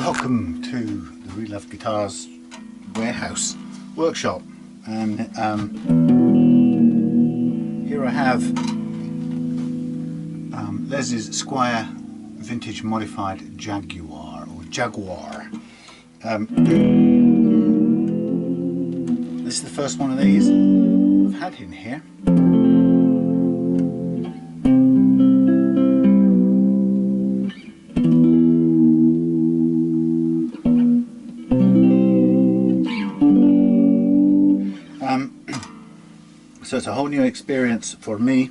Welcome to the We Love Guitars warehouse workshop, and here I have Les's Squier vintage modified Jaguar, or Jaguar. This is the first one of these I've had in here. So it's a whole new experience for me,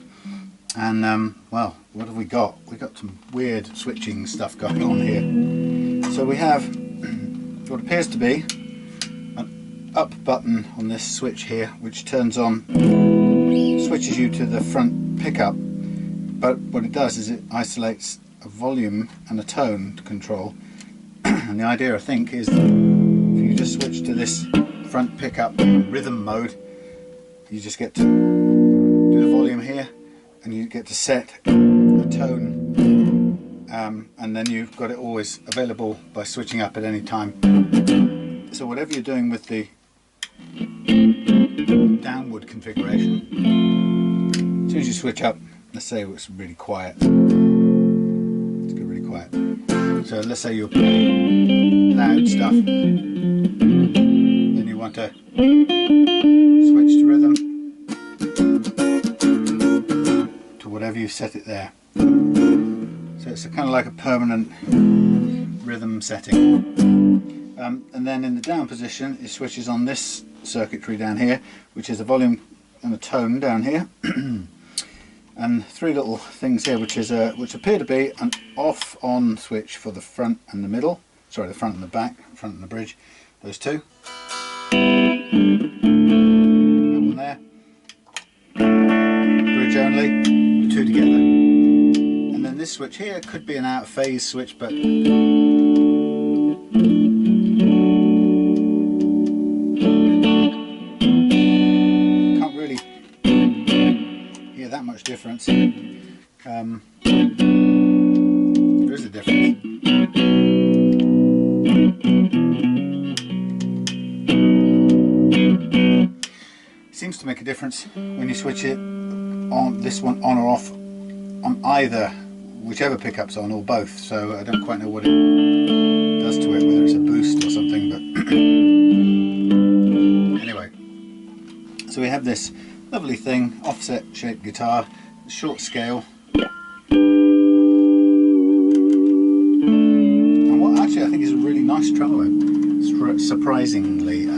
and well, what have we got? We've got some weird switching stuff going on here. So we have what appears to be an up button on this switch here, which turns on, switches you to the front pickup, but what it does is it isolates a volume and a tone to control. And the idea, I think, is if you just switch to this front pickup rhythm mode, you just get to do the volume here, and you get to set a tone, and then you've got it always available by switching up at any time. So whatever you're doing with the downward configuration, as soon as you switch up, let's say it's really quiet, let's get really quiet. So let's say you're playing loud stuff, then you want to switch to rhythm, to whatever you've set it there. So it's kind of like a permanent rhythm setting. And then in the down position, it switches on this circuitry down here, which is a volume and a tone down here, and three little things here, which appear to be an off-on switch for the front and the middle. Sorry, the front and the back, front and the bridge. Those two. One there. Bridge only. The two together. And then this switch here could be an out of phase switch, but can't really hear that much difference. There is a difference. Seems to make a difference when you switch it on, this one on or off, on either, whichever pickup's on, or both. So I don't quite know what it does to it, whether it's a boost or something, but anyway. So we have this lovely thing, offset shaped guitar, short scale, and what actually I think is a really nice tremolo, surprisingly.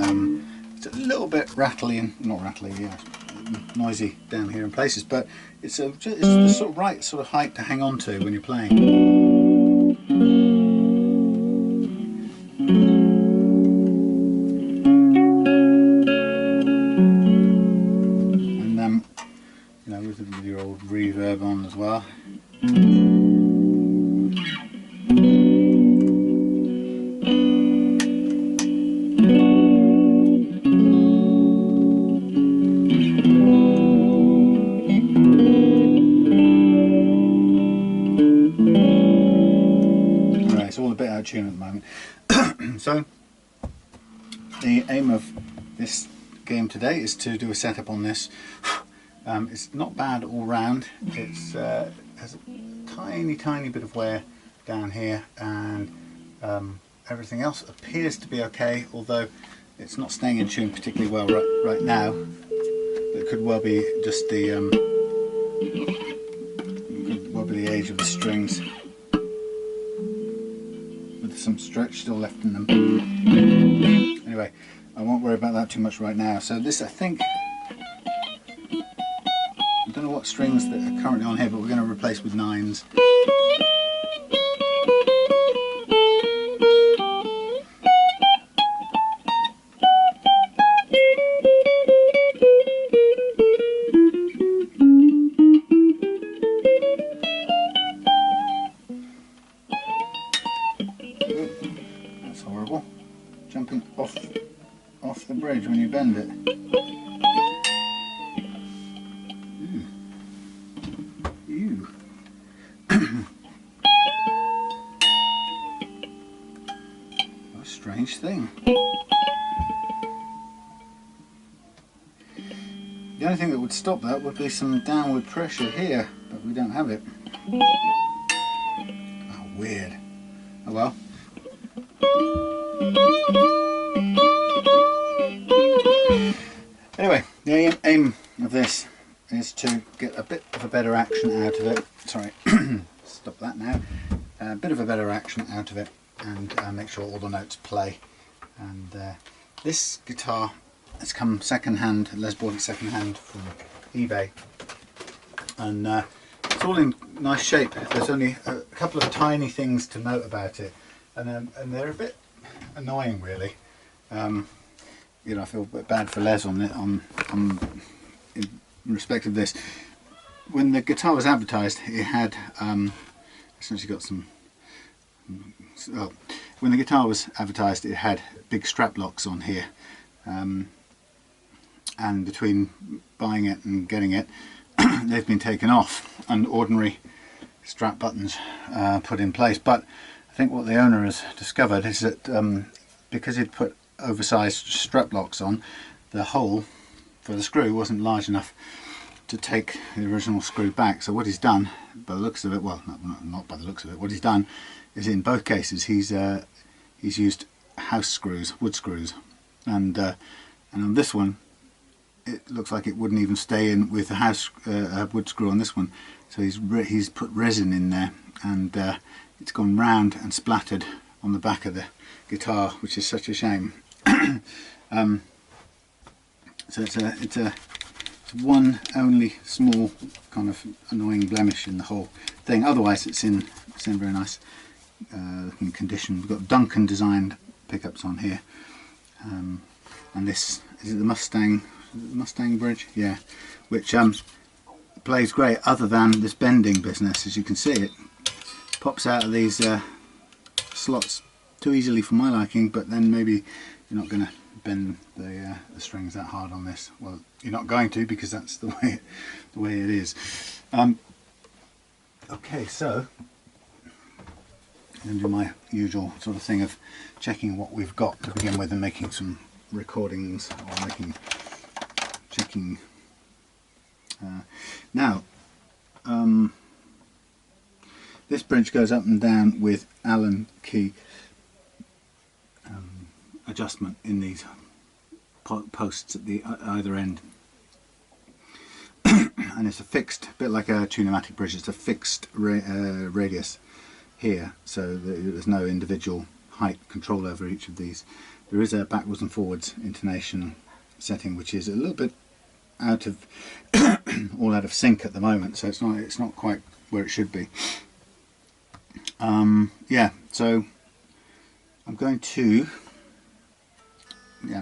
It's a little bit rattly, and not rattly, yeah, noisy down here in places, but it's the sort of right sort of height to hang on to when you're playing. And you know, with your old reverb on as well. Tune at the moment. So the aim of this game today is to do a setup on this. It's not bad all round. It's has a tiny bit of wear down here, and everything else appears to be okay, although it's not staying in tune particularly well right now. It could well be just the age of the strings, with some stretch still left in them. Anyway, I won't worry about that too much right now. So this, I think, I don't know what strings that are currently on here, but we're going to replace with 9s. That's horrible. Jumping off the bridge when you bend it. Ew. strange thing. The only thing that would stop that would be some downward pressure here, but we don't have it. Oh, weird. Oh well. Anyway, the aim of this is to get a bit of a better action out of it. Sorry, stop that now. A bit of a better action out of it, and make sure all the notes play. And this guitar has come second-hand. Les bought it second-hand from eBay, and it's all in nice shape. There's only a couple of tiny things to note about it, and they're a bit annoying, really. You know, I feel a bit bad for Les on it, in respect of this. When the guitar was advertised, it had essentially got some. Well, when the guitar was advertised, it had big strap locks on here, and between buying it and getting it, they've been taken off and ordinary strap buttons put in place. But I think what the owner has discovered is that because he'd put oversized strap locks on, the hole for the screw wasn't large enough to take the original screw back. So what he's done, by the looks of it, well, not by the looks of it, what he's done is in both cases he's used house screws, wood screws, and on this one it looks like it wouldn't even stay in with the house wood screw on this one. So he's put resin in there, and it's gone round and splattered on the back of the guitar, which is such a shame. So it's one only small kind of annoying blemish in the whole thing. Otherwise it's in very nice looking condition. We've got Duncan designed pickups on here, and this is it the Mustang bridge, yeah, which plays great, other than this bending business. As you can see, it pops out of these slots too easily for my liking, but then maybe you're not going to bend the strings that hard on this. Well, you're not going to, because that's the way it is. Okay, so I'm going to do my usual sort of thing of checking what we've got to begin with and making some recordings, or checking. Now, this bridge goes up and down with Allen key adjustment in these posts at the either end, and it's a fixed, bit like a tunematic bridge, it's a fixed radius here, so there's no individual height control over each of these. There is a backwards and forwards intonation setting, which is a little bit out of all out of sync at the moment, so it's not quite where it should be. Yeah, so I'm going to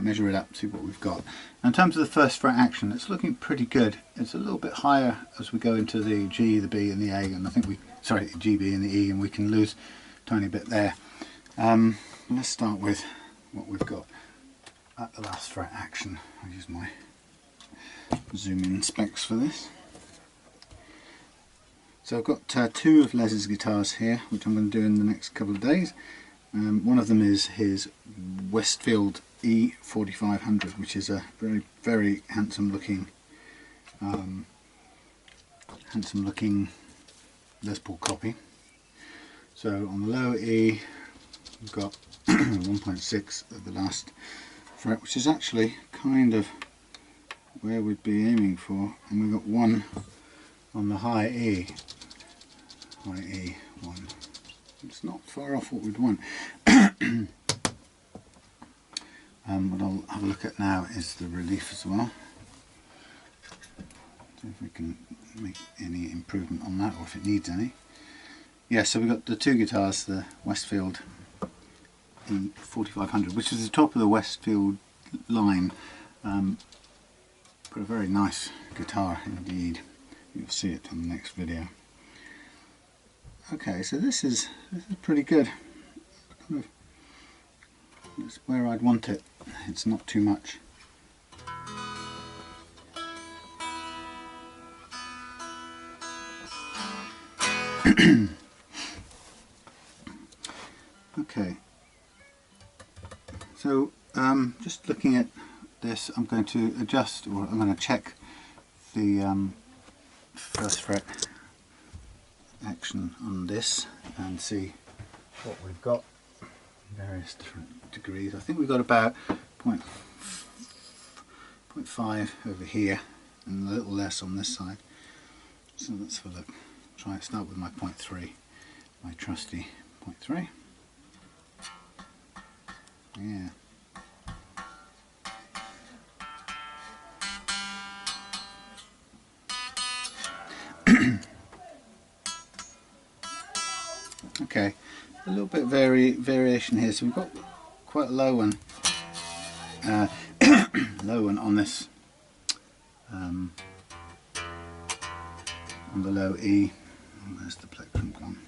measure it up, see what we've got. Now, in terms of the first fret action, it's looking pretty good. It's a little bit higher as we go into the G, the B and the A, and I think G, B and the E, and we can lose a tiny bit there. Let's start with what we've got at the last fret action. I'll use my zoom in specs for this. So I've got two of Les's guitars here, which I'm going to do in the next couple of days. One of them is his Westfield E4500, which is a very, very handsome looking Les Paul copy. So on the low E we've got 1.6 at the last fret, which is actually kind of where we'd be aiming for, and we've got one on the high E. High E, one. It's not far off what we'd want. What I'll have a look at now is the relief as well. See if we can make any improvement on that, or if it needs any. Yeah, so we've got the two guitars, the Westfield E4500, which is the top of the Westfield line, but a very nice guitar indeed. You'll see it on the next video. Okay, so this is pretty good. It's where I'd want it. It's not too much. Okay. So just looking at this, I'm going to adjust, or I'm going to check the first fret action on this and see what we've got. Various different degrees. I think we've got about 0.5 over here and a little less on this side. So let's have a look. Try and start with my 0.3, my trusty 0.3. Yeah. Okay, a little bit variation here. So we've got quite a low one, low one on this, on the low E. Where's the plectrum gone?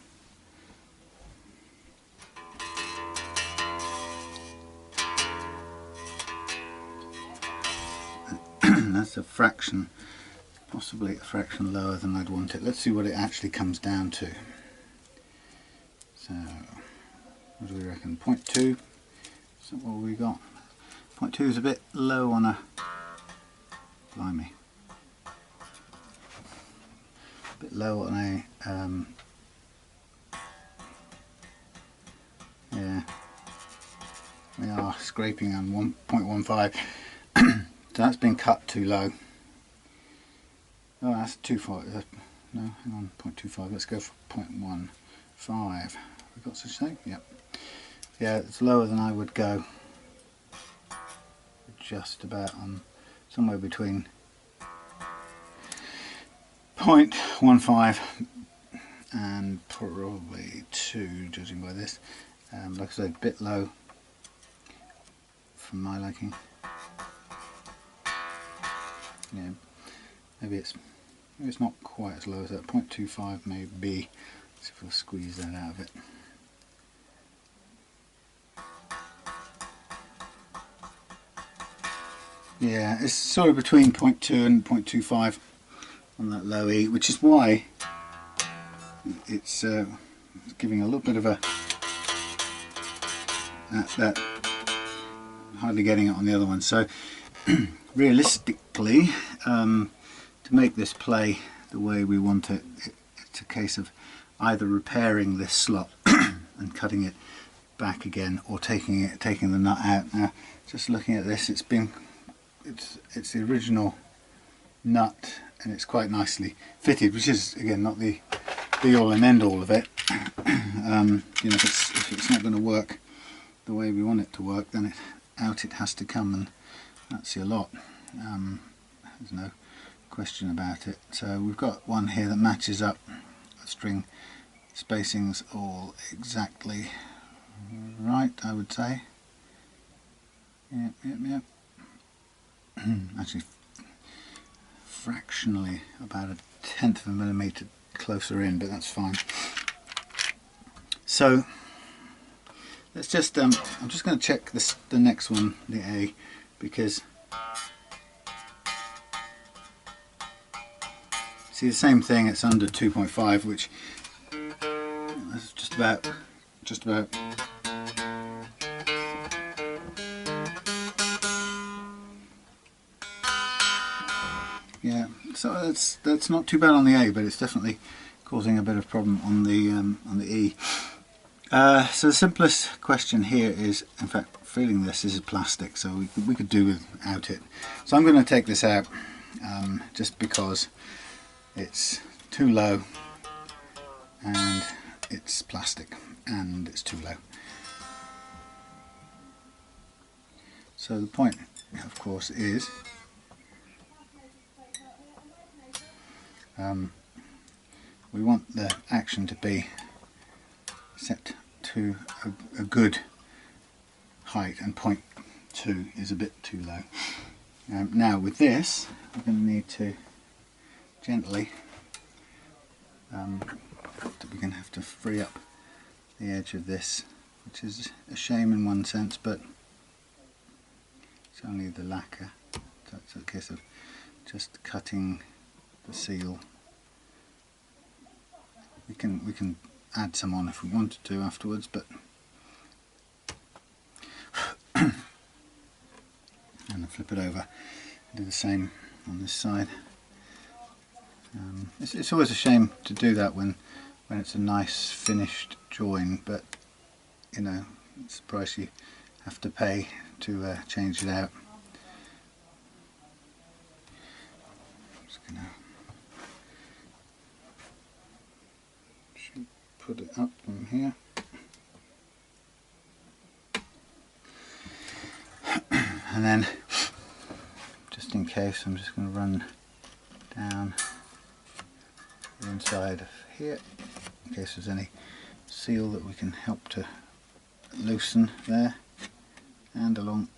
That's a fraction, possibly a fraction lower than I'd want it. Let's see what it actually comes down to. So, what do we reckon? 0.2? Is that what we got? 0.2 is a bit low on a... Blimey. A bit low on a... yeah. We are scraping on 1.15. So that's been cut too low. Oh, that's too far. No, hang on, 0.25. Let's go for 0.15. We've got such a thing? Yep. Yeah, it's lower than I would go. Just about on somewhere between 0.15 and probably 2, judging by this. Like I said, a bit low from my liking. Yeah, maybe it's not quite as low as that. 0.25 maybe. Let's see if we'll squeeze that out of it. Yeah, it's sort of between 0.2 and 0.25 on that low E, which is why it's giving a little bit of a that hardly getting it on the other one. So realistically, to make this play the way we want it, it's a case of either repairing this slot and cutting it back again, or taking the nut out. Now, just looking at this, it's the original nut, and it's quite nicely fitted, which is again not the be all and end all of it. You know, if it's not going to work the way we want it to work, then it has to come, and that's a lot. There's no question about it. So we've got one here that matches up. The string spacing's all exactly right, I would say. Yep. Actually, fractionally about 1/10 of a millimetre closer in, but that's fine. So let's just I'm just going to check the next one, the A, because see the same thing, it's under 2.5, which is just about yeah, so that's not too bad on the A, but it's definitely causing a bit of problem on the E. So the simplest question here is, in fact, feeling this is plastic, so we could do without it. So I'm going to take this out just because it's too low and it's plastic and it's too low. So the point, of course, is we want the action to be set to a good height, and 0.2 is a bit too low. Now with this, we're going to need to gently, we're going to have to free up the edge of this, which is a shame in one sense, but it's only the lacquer, so it's a case of just cutting the seal. We can add some on if we wanted to afterwards, but flip it over, do the same on this side. It's always a shame to do that when it's a nice finished join, but you know, it's the price you have to pay to change it out. Just gonna put it up from here. And then, just in case, I'm just going to run down the inside of here, in case there's any seal that we can help to loosen there, and along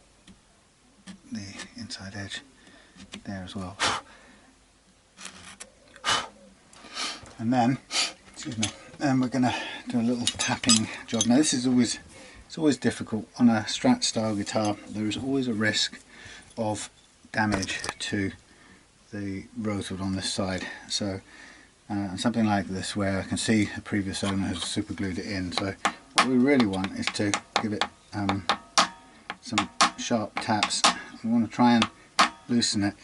the inside edge there as well. And then, excuse me, then we're going to do a little tapping job. Now this is always, it's always difficult on a Strat style guitar. There is always a risk of damage to the rosewood on this side. So something like this, where I can see the previous owner has super glued it in. So what we really want is to give it some sharp taps. We want to try and loosen it,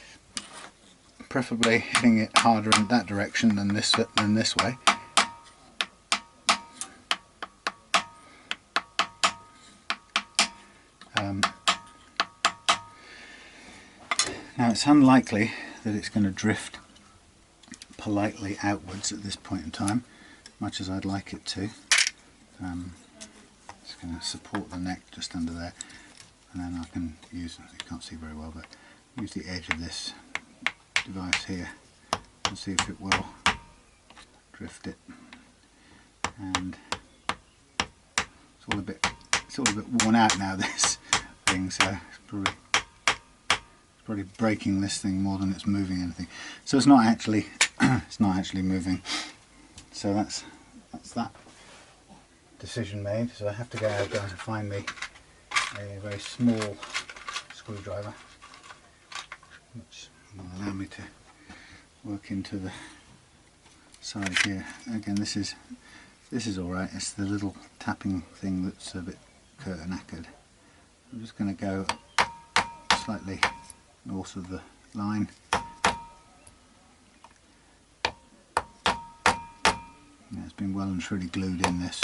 preferably hitting it harder in that direction than this way. Now it's unlikely that it's going to drift politely outwards at this point in time, much as I'd like it to. Just going to support the neck just under there, and then I can use, you can't see very well, but use the edge of this device here and see if it will drift it. And it's all a bit worn out now, this thing, so it's probably breaking this thing more than it's moving anything. So it's not actually moving. So that's that decision made. So I have to go out there and find me a very small screwdriver, which will allow me to work into the side here. Again, this is alright. It's the little tapping thing that's a bit knackered. I'm just going to go slightly north of the line. Yeah, it's been well and truly glued in, this.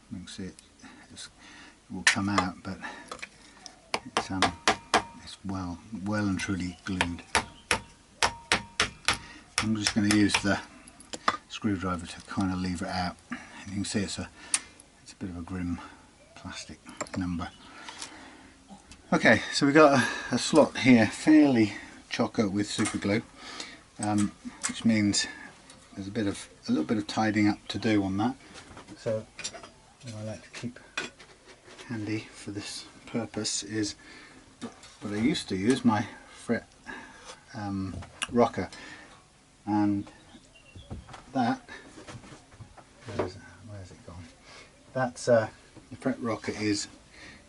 You can see it will come out, but it's well and truly glued. I'm just going to use the screwdriver to kind of lever it out. And you can see it's a bit of a grim plastic number. Okay, so we've got a slot here fairly chocker with super glue, which means there's a little bit of tidying up to do on that. So what I like to keep handy for this purpose is what I used to use, my fret rocker, and that, where's it gone? That's the fret rocker is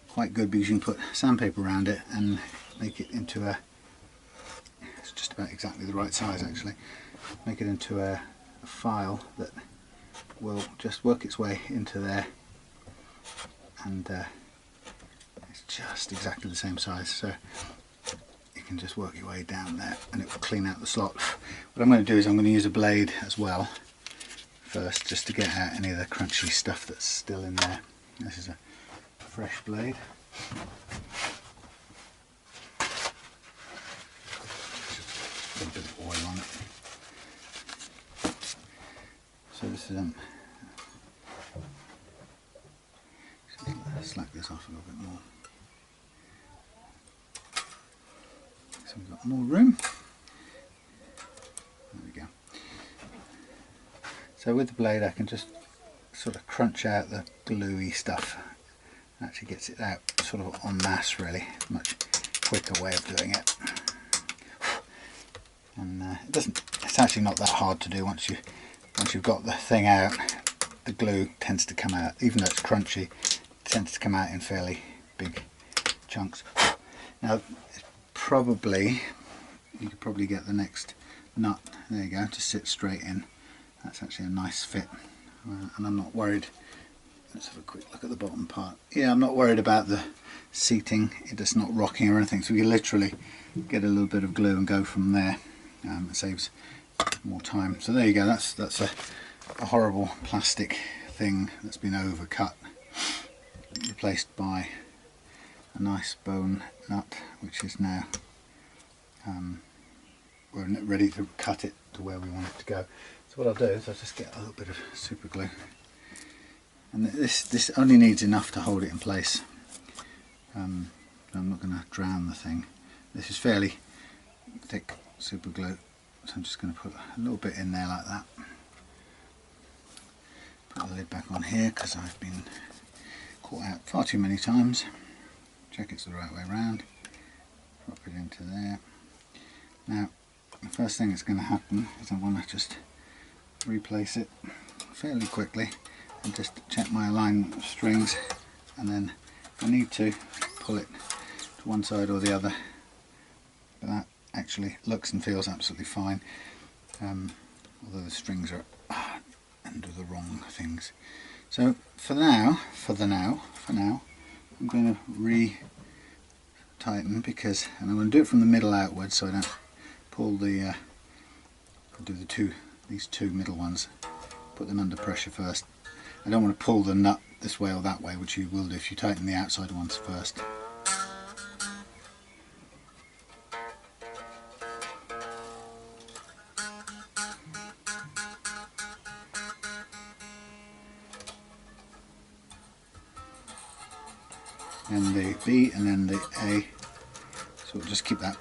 quite good because you can put sandpaper around it and make it into it's just about exactly the right size actually, make it into a file that will just work its way into there, and it's just exactly the same size, so you can just work your way down there and it will clean out the slot. What I'm going to do is I'm going to use a blade as well first, just to get out any of the crunchy stuff that's still in there. This is a fresh blade. Just a bit of oil on it. So this is slack this off a little bit more. So we've got more room. There we go. So with the blade I can just sort of crunch out the gluey stuff. It actually gets it out sort of en masse, really. Much quicker way of doing it. And it's actually not that hard to do once you've got the thing out. The glue tends to come out, even though it's crunchy, it tends to come out in fairly big chunks. Now you could probably get the next nut, there you go, to sit straight in. That's actually a nice fit, and I'm not worried let's have a quick look at the bottom part. Yeah, I'm not worried about the seating, it's not rocking or anything, so we can literally get a little bit of glue and go from there. It saves more time. So there you go, that's a horrible plastic thing that's been overcut, replaced by a nice bone nut, which is now we're ready to cut it to where we want it to go. So what I'll do is I'll just get a little bit of super glue, and this only needs enough to hold it in place. I'm not going to drown the thing. This is fairly thick super glue, so I'm just going to put a little bit in there like that. Put the lid back on here because I've been caught out far too many times. Check it's the right way around. Drop it into there. Now the first thing that's going to happen is I want to just replace it fairly quickly and just check my alignment of strings, and then if I need to, pull it to one side or the other. But that actually looks and feels absolutely fine, although the strings are under the wrong things. So for now I'm going to re-tighten, because, and I'm going to do it from the middle outwards so I don't pull the I'll do these two middle ones, put them under pressure first. I don't want to pull the nut this way or that way, which you will do if you tighten the outside ones first. And the B and then the A, so we'll just keep that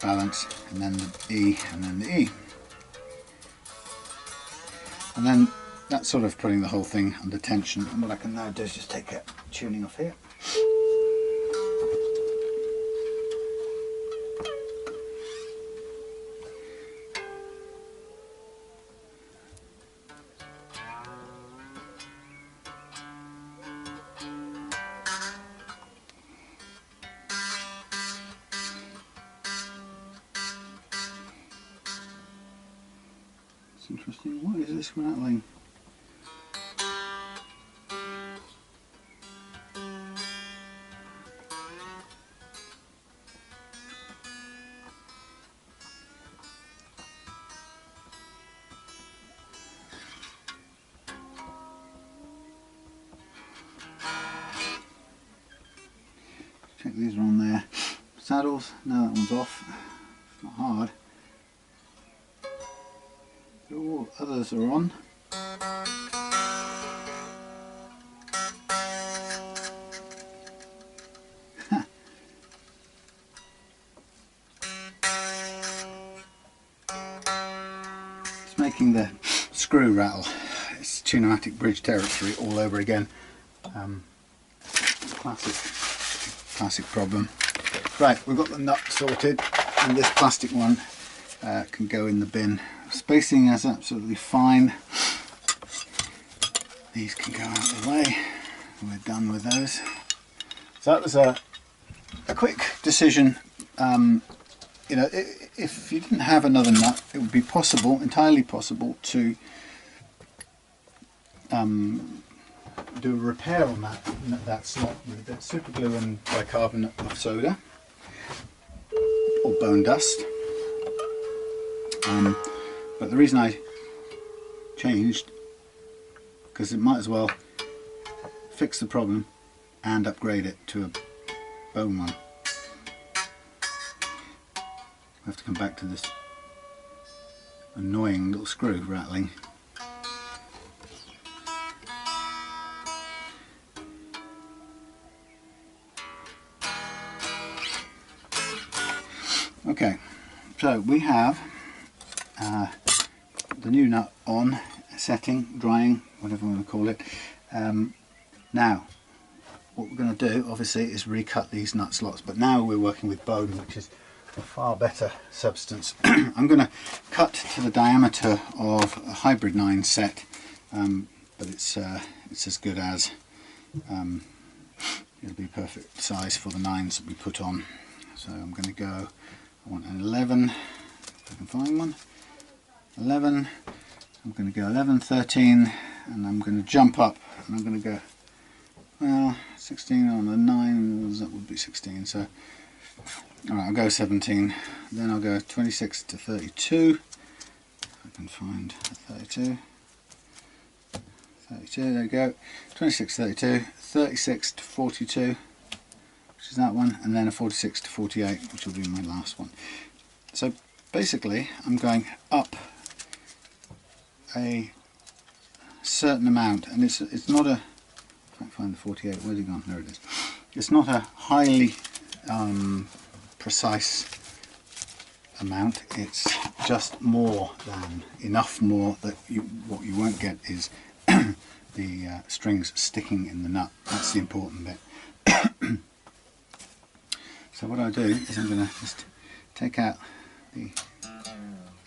balance, and then the E and then the E. And then that's sort of putting the whole thing under tension, and what I can now do is just take a tuning off here. It's interesting, what is this rattling? Check these are on there. Saddles, no, that one's off. It's not hard. All others are on. It's making the screw rattle. It's tunematic bridge territory all over again. Classic problem. Right, we've got the nut sorted, and this plastic one can go in the bin. Spacing is absolutely fine. These can go out of the way. We're done with those. So that was a quick decision. You know, if you didn't have another nut, it would be possible, entirely possible, to do a repair on that slot with a bit of super glue and bicarbonate of soda or bone dust. But the reason I changed, because it might as well fix the problem and upgrade it to a bone one. I have to come back to this annoying little screw rattling. Okay, so we have the new nut on, setting, drying, whatever we want to call it. Now, what we're going to do, obviously, is recut these nut slots, but now we're working with bone, which is a far better substance. I'm going to cut to the diameter of a hybrid 9 set, but it's as good as. It'll be perfect size for the 9s that we put on. So I'm going to go, I want an 11, if I can find one. 11, I'm going to go 11, 13, and I'm going to jump up, and I'm going to go well, 16 on the 9, that would be 16, so alright, I'll go 17, then I'll go 26 to 32, if I can find 32, there we go, 26 to 32, 36 to 42, which is that one, and then a 46 to 48, which will be my last one. So basically I'm going up a certain amount, and it's not a, I can't find the 48, where's it gone, there it is. It's not a highly precise amount, it's just more than enough more that what you won't get is the strings sticking in the nut. That's the important bit. So what I'll do is I'm going to just take out the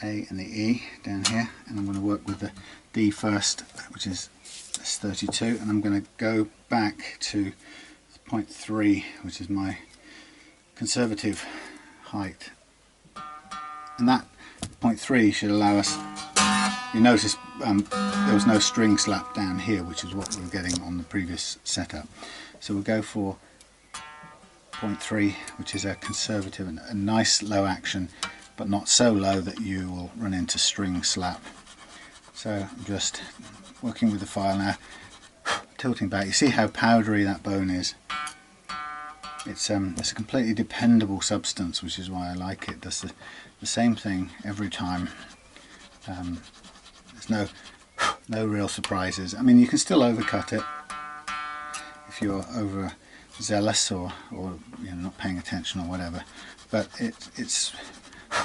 A and the E down here, and I'm going to work with the D first, which is 32, and I'm going to go back to 0.3, which is my conservative height, and that 0.3 should allow us, you notice there was no string slap down here, which is what we were getting on the previous setup. So we'll go for 0.3, which is a conservative and a nice low action, but not so low that you will run into string slap. So I'm just working with the file now, tilting back. You see how powdery that bone is. It's a completely dependable substance, which is why I like it. It does the same thing every time. There's no real surprises. I mean, you can still overcut it if you're over zealous or you know, not paying attention or whatever, but it's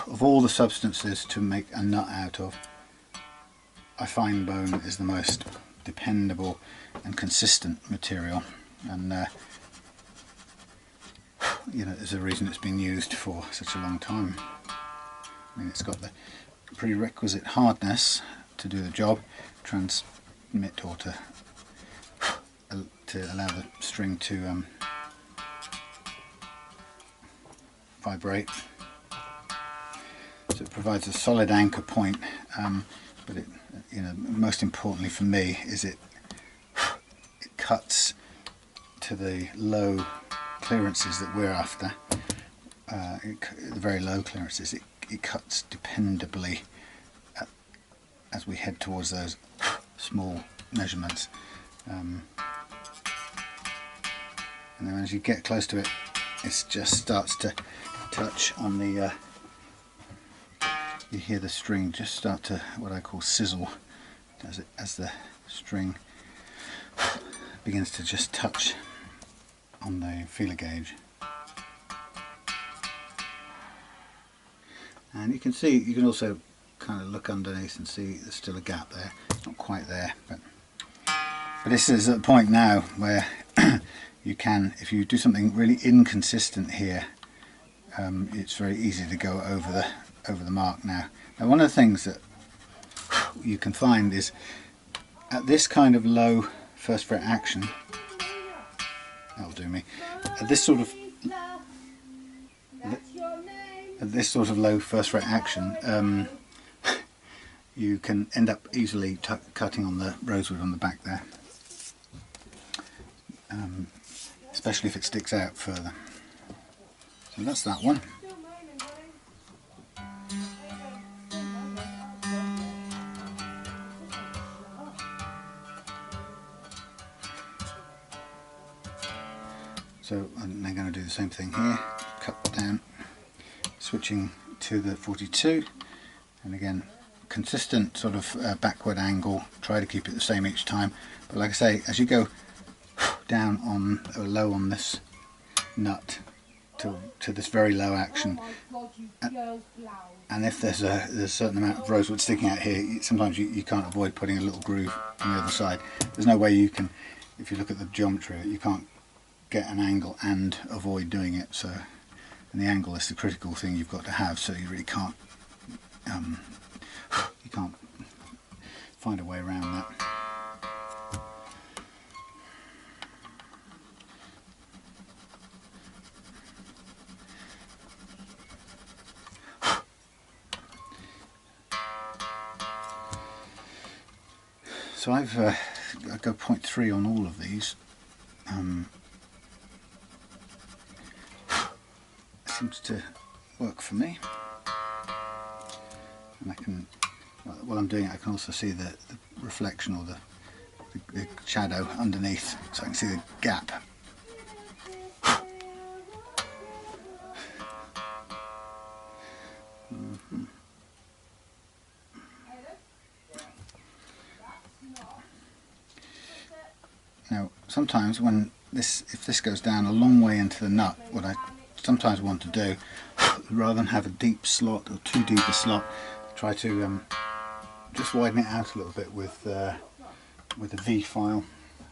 of all the substances to make a nut out of, I find bone is the most dependable and consistent material, and you know, there's a reason it's been used for such a long time. I mean, it's got the prerequisite hardness to do the job, transmit, or to allow the string to vibrate. So it provides a solid anchor point, but it, you know, most importantly for me is it cuts to the low clearances that we're after. The very low clearances, it cuts dependably as we head towards those small measurements. And then as you get close to it, it just starts to touch on the, you hear the string just start to, what I call sizzle, as the string begins to just touch on the feeler gauge. And you can see, you can also kind of look underneath and see there's still a gap there. It's not quite there, but this is at the point now where you can, if you do something really inconsistent here, it's very easy to go over the mark now. Now, one of the things that you can find is at this kind of low first fret action, that'll do me, at this sort of low first fret action, you can end up easily cutting on the rosewood on the back there, especially if it sticks out further. So that's that one. So I'm then going to do the same thing here, cut down, switching to the 42, and again consistent sort of backward angle, try to keep it the same each time, but like I say, as you go down on, or low on this nut to this very low action, and if there's a certain amount of rosewood sticking out here, sometimes you can't avoid putting a little groove on the other side. There's no way you can, if you look at the geometry, you can't get an angle and avoid doing it. So, and the angle is the critical thing you've got to have, so you really can't you can't find a way around that. So I go 0.3 on all of these, seems to work for me, and I can, while I'm doing it, I can also see the reflection or the shadow underneath, so I can see the gap. Now, sometimes if this goes down a long way into the nut, what I sometimes want to do, rather than have a deep slot or too deep a slot, try to just widen it out a little bit with a V file.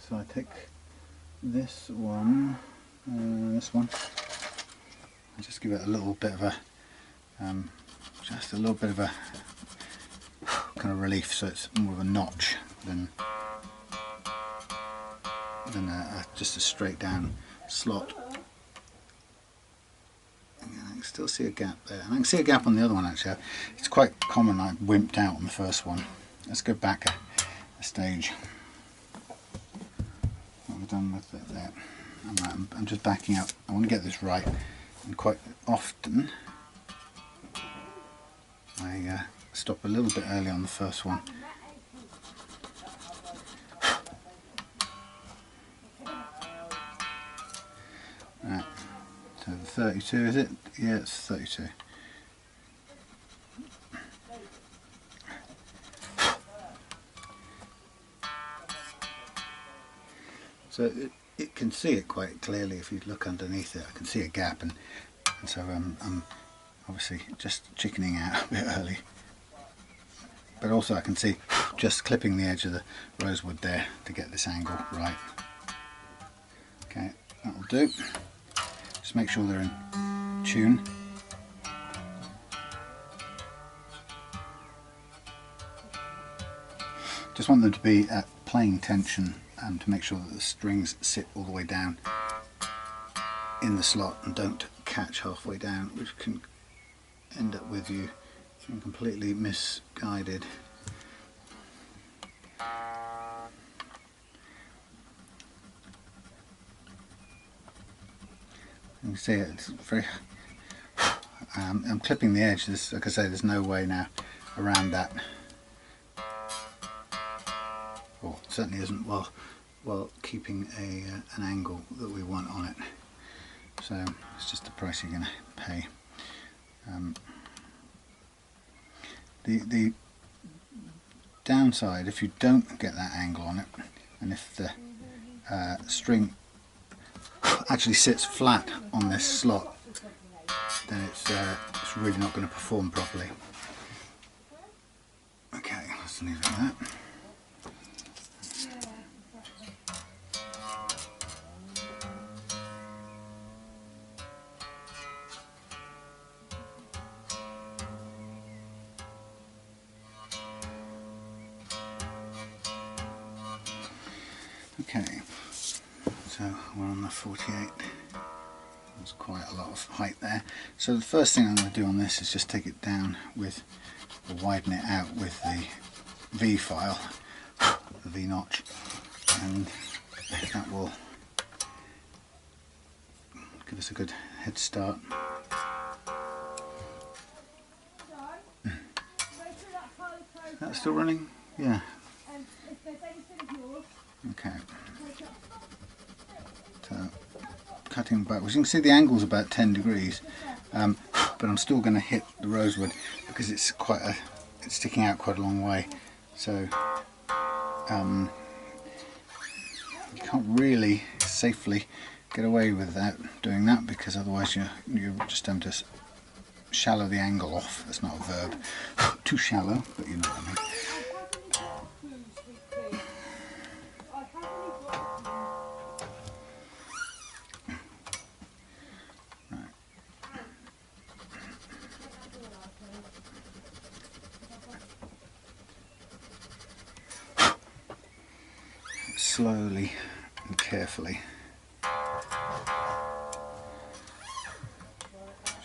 So I take this one, I just give it a little bit of a, just a little bit of a kind of relief, so it's more of a notch than just a straight down slot. And I can still see a gap there, and I can see a gap on the other one actually. It's quite common I wimped out on the first one. Let's go back a stage. What have we done with it there? I'm just backing up. I want to get this right, and quite often I stop a little bit early on the first one. Right, so the 32, is it? Yeah, it's 32. So it can see it quite clearly if you look underneath it. I can see a gap, and so I'm obviously just chickening out a bit early. But also I can see just clipping the edge of the rosewood there to get this angle right. Okay, that'll do. Just make sure they're in tune. Just want them to be at playing tension, to make sure that the strings sit all the way down in the slot and don't catch halfway down, which can end up with you being completely misguided. You can see it's very. I'm clipping the edge. Like I say, there's no way now around that. Or it certainly isn't while keeping an angle that we want on it. So it's just the price you're going to pay. The downside, if you don't get that angle on it, and if the string actually sits flat on this slot, then it's really not going to perform properly. Okay, let's leave it at that. Okay, so we're on the 48. There's quite a lot of height there. So the first thing I'm going to do on this is just take it down with, or widen it out with the V file, the V notch, and that will give us a good head start. That's still running? Yeah. Okay. So cutting backwards, you can see the angle's about 10 degrees, but I'm still going to hit the rosewood because it's it's sticking out quite a long way. So you can't really safely get away without doing that, because otherwise you're just having to shallow the angle off. That's not a verb. Too shallow, but you know what I mean. Slowly and carefully,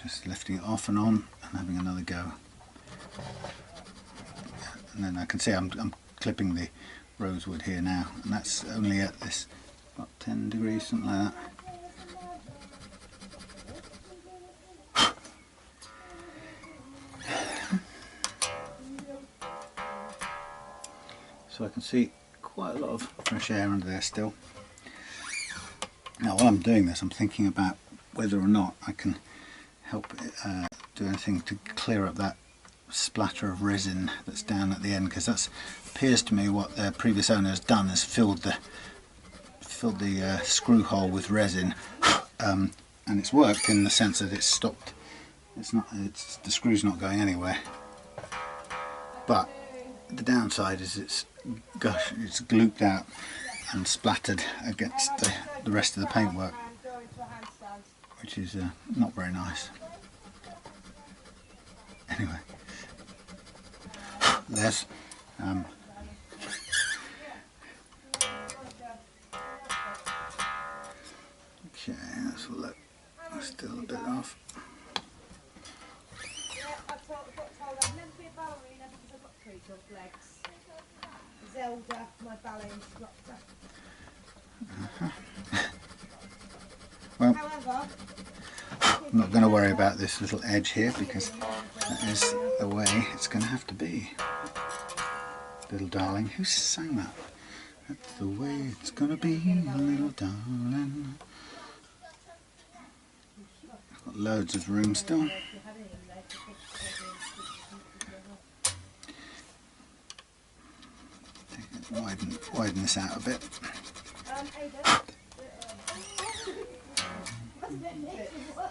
just lifting it off and on and having another go, and then I can see I'm clipping the rosewood here now, and that's only at this about 10 degrees, something like that. So I can see quite a lot of fresh air under there still. Now while I'm doing this, I'm thinking about whether or not I can help do anything to clear up that splatter of resin that's down at the end, because that appears to me what the previous owner has done is filled the screw hole with resin, and it's worked in the sense that it's stopped. The screw's not going anywhere. But the downside is it's glooped out and splattered against the rest of the paintwork, which is not very nice. Anyway, there's okay, let's look. Still a bit off. Zelda, my ballet instructor. Well, however, I'm not going to worry about this little edge here because that is the way it's going to have to be. Little darling, who sang that? That's the way it's going to be, little darling. I've got loads of room still. Widen this out a bit.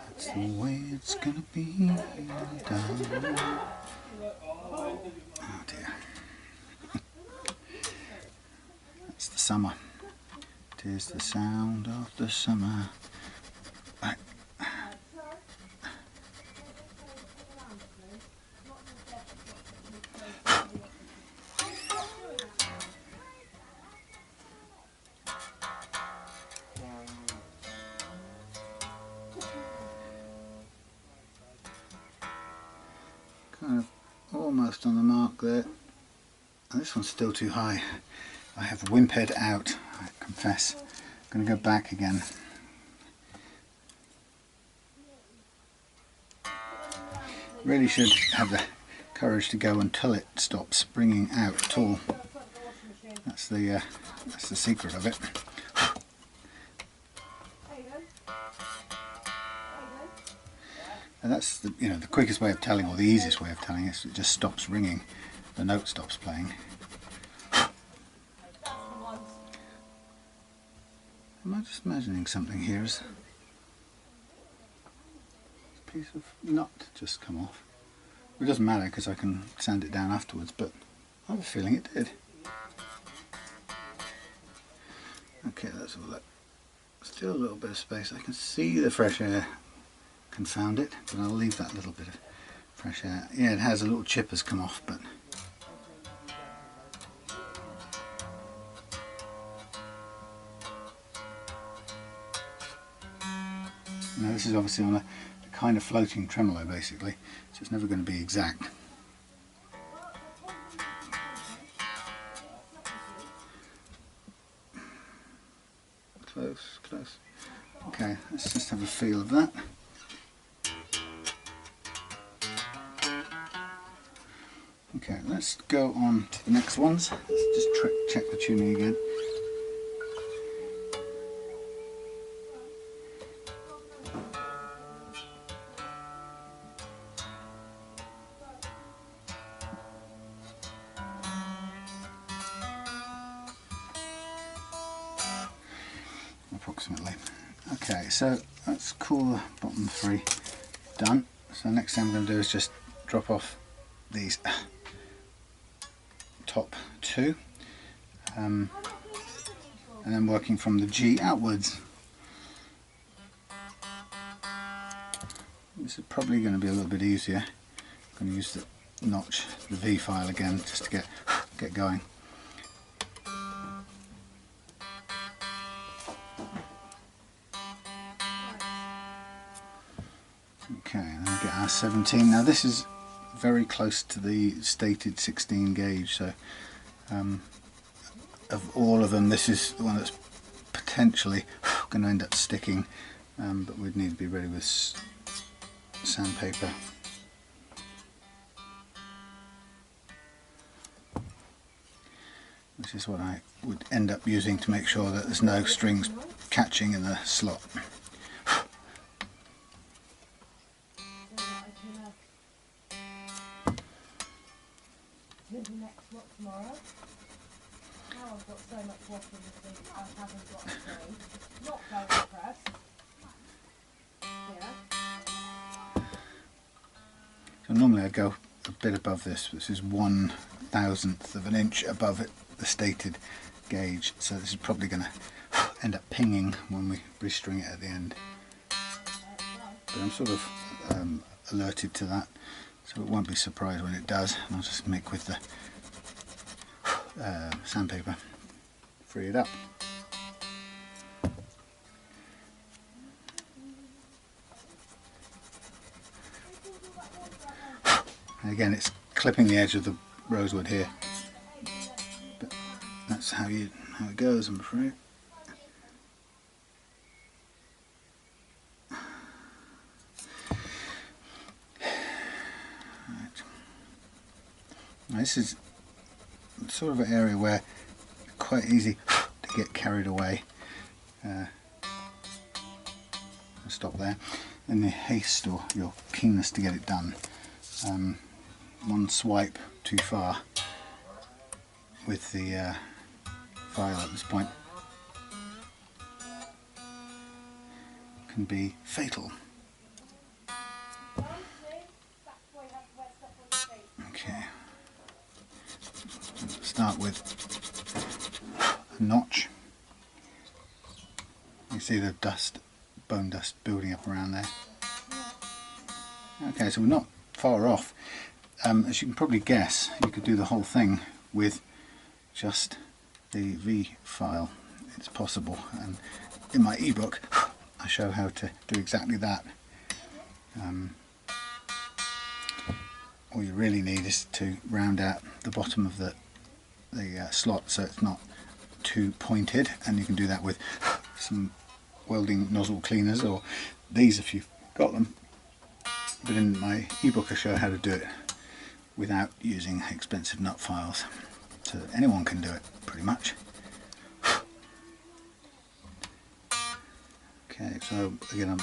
That's the way it's gonna be, darling. Oh dear. That's the summer. It is the sound of the summer. Right. Kind of almost on the mark there, and this one's still too high. I have whimpered out, I confess. I'm going to go back again. Really should have the courage to go until it stops springing out at all. That's the secret of it. And that's the quickest way of telling, or the easiest way of telling, is it just stops ringing. The note stops playing. Am I just imagining something here? Is a piece of nut just come off? It doesn't matter because I can sand it down afterwards, but I have a feeling it did. Okay, that's all that. Still a little bit of space. I can see the fresh air confound it, but I'll leave that little bit of fresh air. Yeah, it has a little chip has come off, but now this is obviously on a kind of floating tremolo basically, so it's never going to be exact. Close, close. Okay, let's just have a feel of that. Okay, let's go on to the next ones. Let's just check the tuning again. Approximately. Okay, so let's call the bottom three done. So the next thing I'm going to do is just drop off these top two, and then working from the G outwards. This is probably going to be a little bit easier. I'm going to use the notch, the V file again, just to get going. Okay, and then we get our 17. Now this is very close to the stated 16 gauge, so of all of them this is the one that's potentially going to end up sticking, but we'd need to be ready with sandpaper. Which is what I would end up using to make sure that there's no strings catching in the slot. Next what tomorrow? Now I've got so much washing this week I haven't got to do. Not velvet press. Yeah. So normally I'd go a bit above this. This is 1/1000th of an inch above it, the stated gauge. So this is probably going to end up pinging when we restring it at the end. But I'm sort of alerted to that, so it won't be surprised when it does. And I'll just make with the sandpaper, free it up. And again, it's clipping the edge of the rosewood here, but that's how it goes, I'm afraid. Right. Now this is sort of an area where it's quite easy to get carried away. I'll stop there. In the haste or your keenness to get it done, one swipe too far with the file at this point can be fatal. Okay, start with a notch. You see the dust, bone dust building up around there. Okay, so we're not far off. As you can probably guess, you could do the whole thing with just the V file. It's possible, and in my ebook I show how to do exactly that. All you really need is to round out the bottom of the slot so it's not too pointed, and you can do that with some welding nozzle cleaners, or these if you've got them. But in my ebook I show how to do it without using expensive nut files, so anyone can do it pretty much. Okay, so again I'm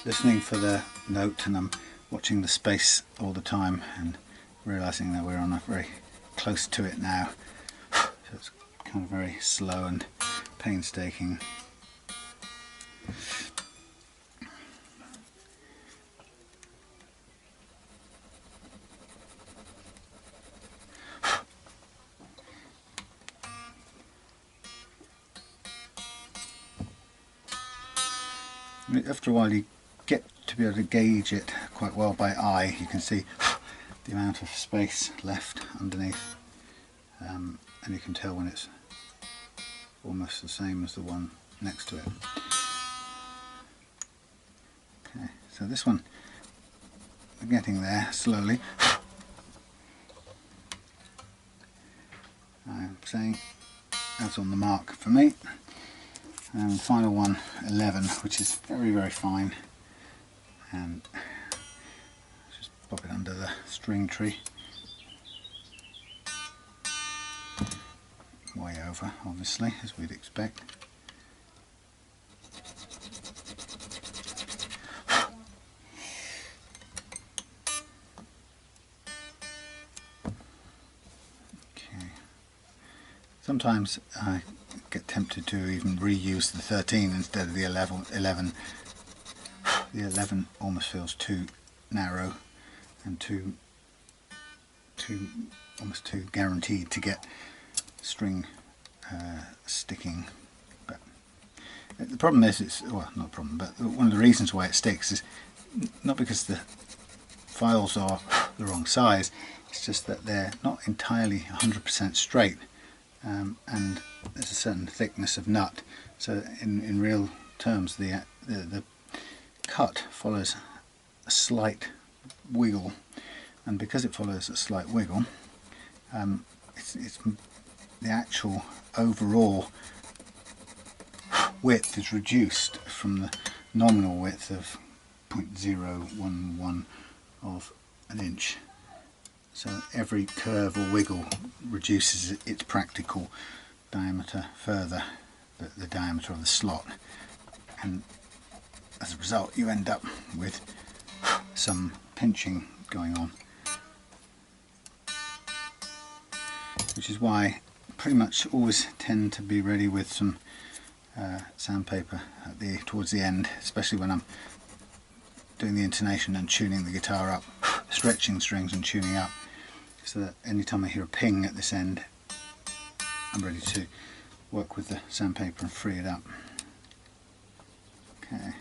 listening for the note and I'm watching the space all the time and realizing that we're on a very close to it now, so it's kind of very slow and painstaking. After a while you get to be able to gauge it quite well by eye. You can see the amount of space left underneath, and you can tell when it's almost the same as the one next to it. Okay, so this one we're getting there slowly. I'm saying that's on the mark for me. And final one, 11, which is very, very fine, and just pop it under the string tree, way over obviously, as we'd expect. Okay. Sometimes I get tempted to even reuse the 13 instead of the 11. The 11 almost feels too narrow and almost too guaranteed to get string sticking. But the problem is, it's, well, not a problem, but one of the reasons why it sticks is not because the files are the wrong size, it's just that they're not entirely 100% straight. And there's a certain thickness of nut, so in real terms the cut follows a slight wiggle, and because it follows a slight wiggle, it's the actual overall width is reduced from the nominal width of 0.011 of an inch. So every curve or wiggle reduces its practical diameter further, the diameter of the slot, and as a result you end up with some pinching going on, which is why I pretty much always tend to be ready with some sandpaper at towards the end, especially when I'm doing the intonation and tuning the guitar up, stretching strings and tuning up, so that anytime I hear a ping at this end I'm ready to work with the sandpaper and free it up. Okay,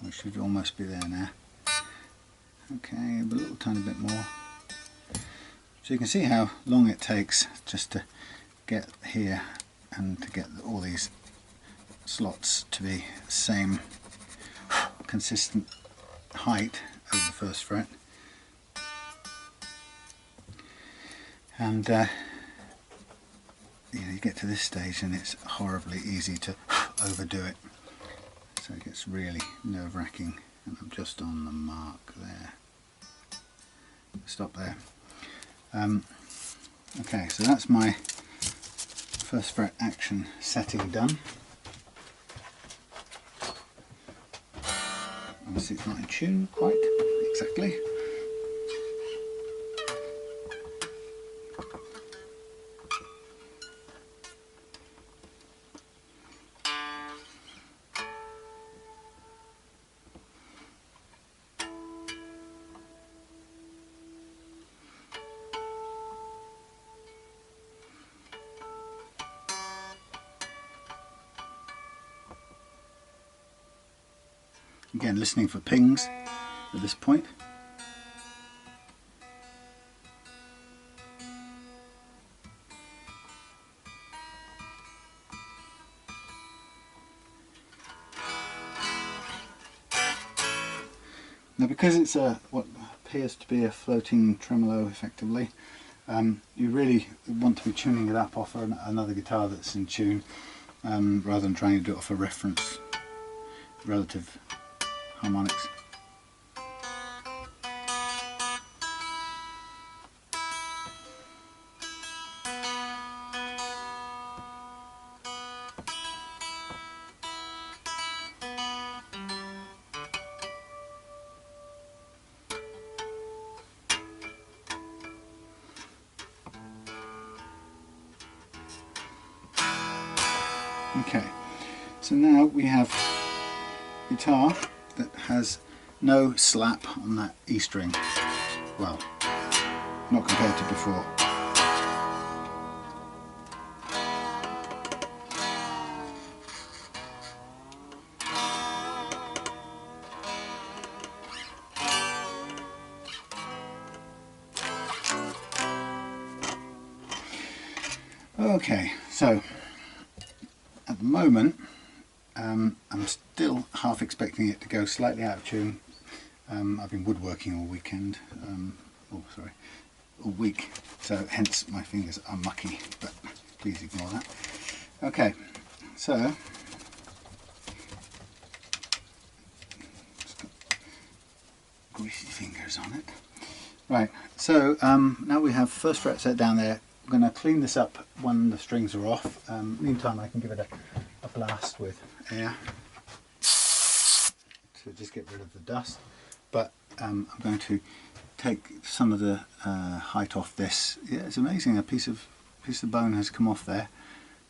we should almost be there now. Okay, a little tiny bit more. So you can see how long it takes just to get here and to get all these slots to be the same consistent height over the first fret. And you get to this stage and it's horribly easy to overdo it. So it gets really nerve-wracking, and I'm just on the mark there. Stop there. Okay, so that's my first fret action setting done. Obviously it's not in tune quite exactly. Again, listening for pings at this point. Now, because it's what appears to be a floating tremolo effectively, you really want to be tuning it up off another guitar that's in tune, rather than trying to do it off a reference relative harmonics. Okay, so now we have a guitar that has no slap on that E string. Well, not compared to before. Okay, so at the moment I'm still half expecting it to go slightly out of tune. I've been woodworking all weekend, all week, so hence my fingers are mucky, but please ignore that. Okay, so just got greasy fingers on it. Right, so now we have first fret set down there. I'm going to clean this up when the strings are off. Meantime, I can give it a blast with air to just get rid of the dust. But I'm going to take some of the height off this. Yeah, it's amazing. A piece of bone has come off there,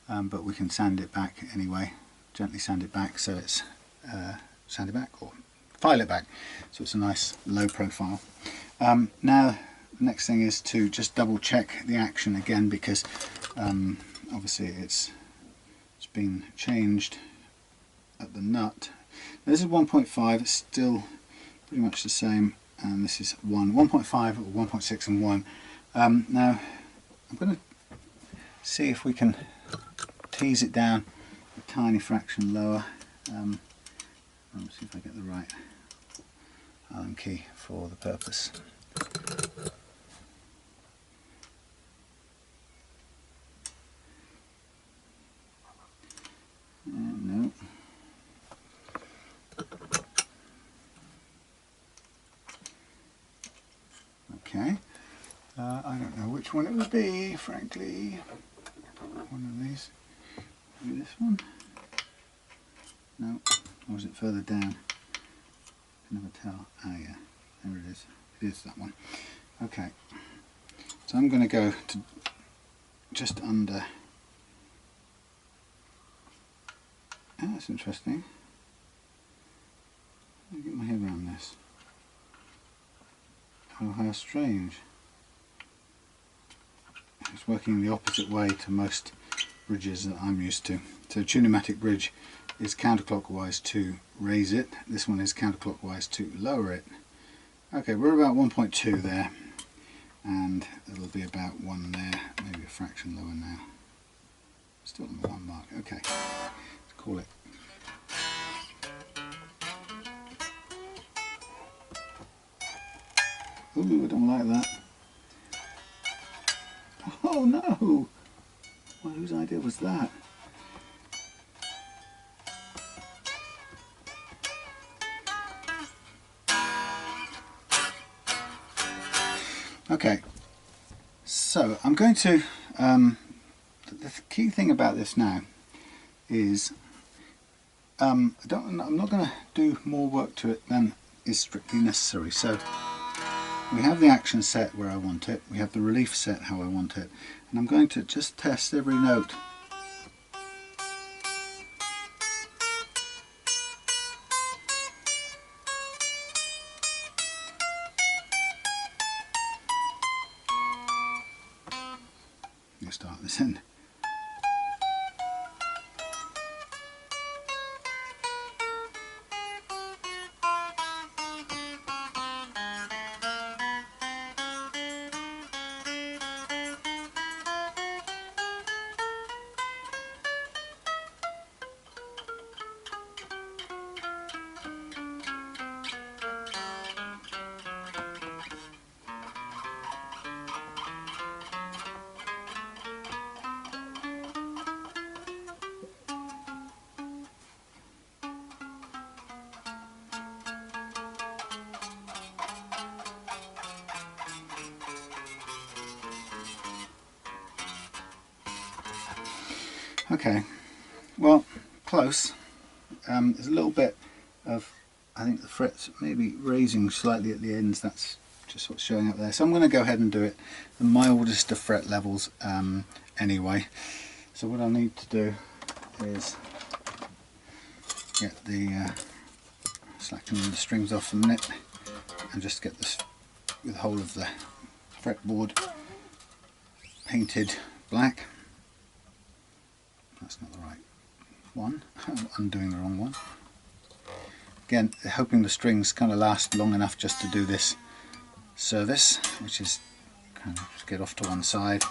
but we can sand it back anyway. Gently sand it back so it's sand it back or file it back so it's a nice low profile. Now the next thing is to just double check the action again, because obviously it's been changed at the nut. This is 1.5, it's still pretty much the same, and this is 1.5 or 1.6 and 1. Now I'm going to see if we can tease it down a tiny fraction lower. Let's see if I get the right Allen key for the purpose. which one it would be, frankly. One of these. Maybe this one? No. Or is it further down? I can never tell. Ah, yeah. There it is. It is that one. Okay. So I'm going to go to just under. Oh, that's interesting. Let me get my head around this. Oh, how strange. It's working the opposite way to most bridges that I'm used to. So Tune-o-matic bridge is counterclockwise to raise it. This one is counterclockwise to lower it. Okay, we're about 1.2 there, and it'll be about 1 there, maybe a fraction lower now. Still on the 1 mark. Okay, let's call it. Ooh, I don't like that. Oh no! Well, whose idea was that? Okay, so I'm going to, the key thing about this now is I'm not going to do more work to it than is strictly necessary. So we have the action set where I want it, we have the relief set how I want it, and I'm going to just test every note. You start this end. Okay, well, close. There's a little bit of, I think the frets maybe raising slightly at the ends. That's just what's showing up there. So I'm going to go ahead and do it the mildest of fret levels anyway. So what I need to do is get the slackening the strings off a minute and just get this with the whole of the fretboard painted black. That's not the right one. I'm doing the wrong one. Again, hoping the strings kind of last long enough just to do this service, which is kind of just get off to one side.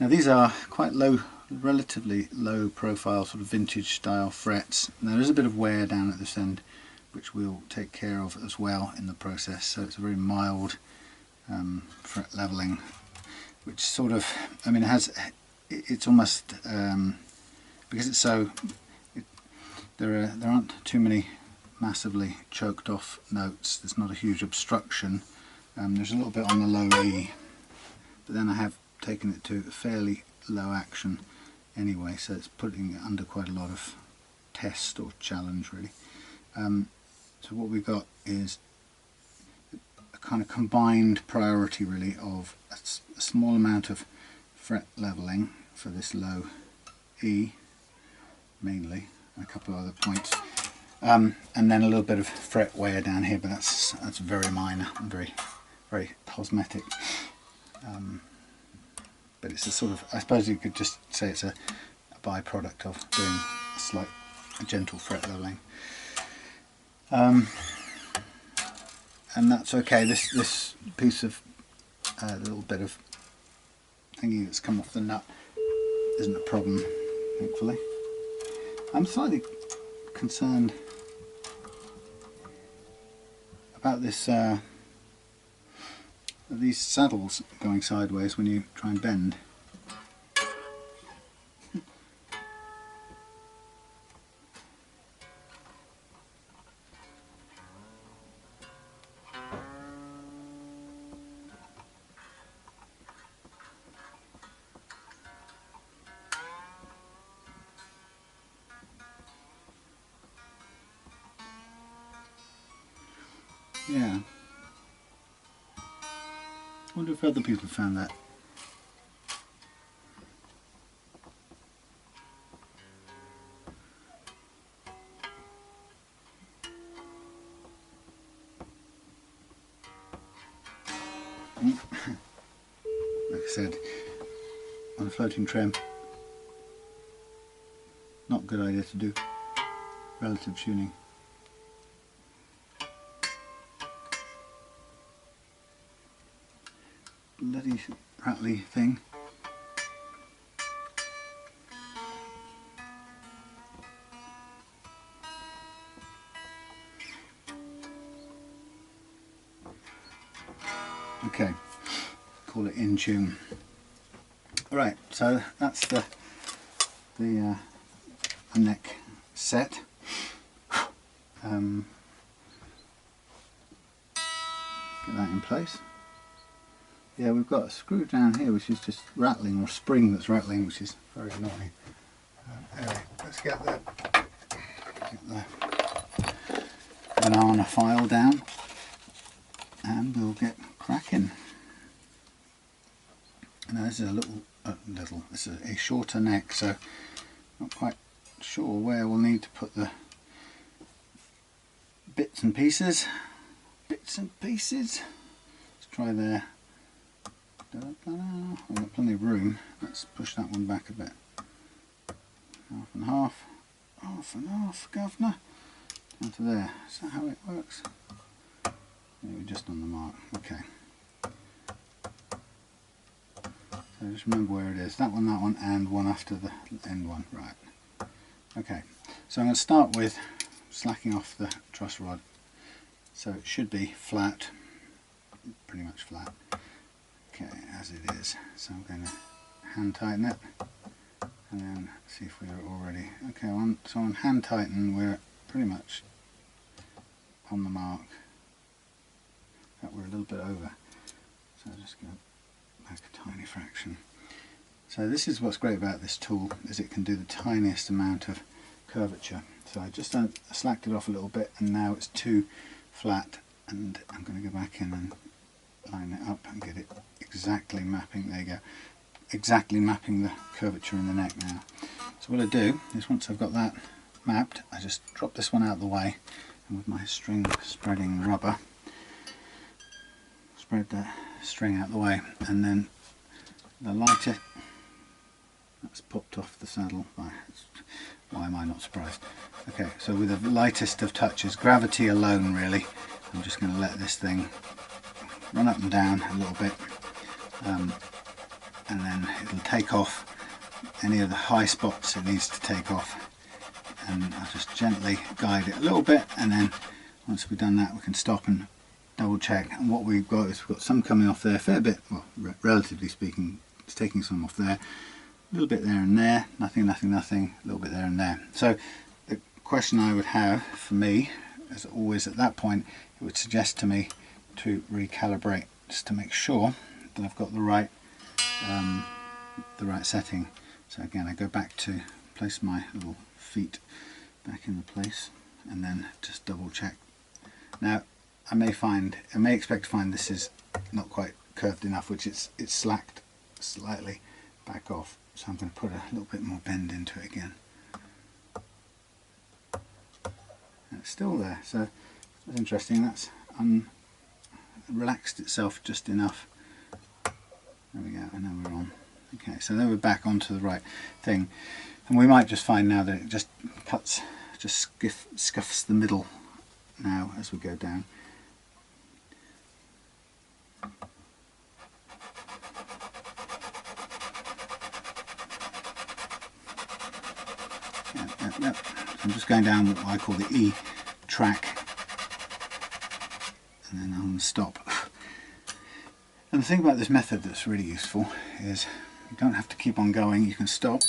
Now these are quite low, relatively low profile, sort of vintage style frets. Now there is a bit of wear down at this end, which we'll take care of as well in the process. So it's a very mild fret leveling, which sort of, I mean, it has. It's almost because it's so. There aren't too many massively choked off notes. There's not a huge obstruction. There's a little bit on the low E, but then I have taken it to a fairly low action anyway, so it's putting it under quite a lot of test or challenge really. So what we've got is a kind of combined priority really of a small amount of fret leveling for this low E mainly, and a couple of other points, and then a little bit of fret wear down here, but that's very minor and very cosmetic. But it's a sort of, I suppose you could just say it's a byproduct of doing a gentle fret leveling, and that's okay. This piece of little bit of thingy that's come off the nut isn't a problem, thankfully. I'm slightly concerned about this these saddles going sideways when you try and bend. Yeah. I wonder if other people found that. Like I said, on a floating trem, not a good idea to do relative tuning. Bloody rattly thing. Okay, call it in tune. Right, so that's the neck set. Get that in place. Yeah, we've got a screw down here which is just rattling, or a spring that's rattling, which is very annoying. Anyway, let's get the banana file down and we'll get cracking. Now this is this is a shorter neck, so not quite sure where we'll need to put the bits and pieces. Let's try there. We've got plenty of room. Let's push that one back a bit. Half and half. Half and half, governor. Down to there. Is that how it works? Yeah, we're just on the mark. Okay. So just remember where it is. That one, and one after the end one. Right. Okay. So I'm going to start with slacking off the truss rod. So it should be flat. Pretty much flat. Okay, as it is. So I'm going to hand tighten it and then see if we're already okay. So on hand tighten we're pretty much on the mark. In fact, we're a little bit over. So I'll just go back a tiny fraction. So this is what's great about this tool, is it can do the tiniest amount of curvature. So I just slacked it off a little bit and now it's too flat, and I'm going to go back in and line it up and get it exactly mapping. There you go, exactly mapping the curvature in the neck now. So what I do is, once I've got that mapped, I just drop this one out of the way, and with my string spreading rubber spread the string out of the way, and then the lighter, that's popped off the saddle. Why am I not surprised? Okay, so with the lightest of touches, gravity alone really, I'm just going to let this thing run up and down a little bit, and then it'll take off any of the high spots it needs to take off, and I'll just gently guide it a little bit, and then once we've done that we can stop and double check. And what we've got is we've got some coming off there, a fair bit, well, relatively speaking, it's taking some off there, a little bit there and there, nothing, a little bit there and there. So the question I would have for me, as always at that point, it would suggest to me to recalibrate, just to make sure that I've got the right setting. So again, I go back to place my little feet back in the place and then just double check. Now I may expect to find this is not quite curved enough, which it's slacked slightly back off, so I'm going to put a little bit more bend into it again. And it's still there, so that's interesting. That's relaxed itself just enough. There we go, and now we're on. Okay, so then we're back onto the right thing, and we might just find now that it just cuts, just scuffs the middle now as we go down. Yep. I'm just going down what I call the E track, and then I'm going to stop. And the thing about this method that's really useful is you don't have to keep on going, you can stop,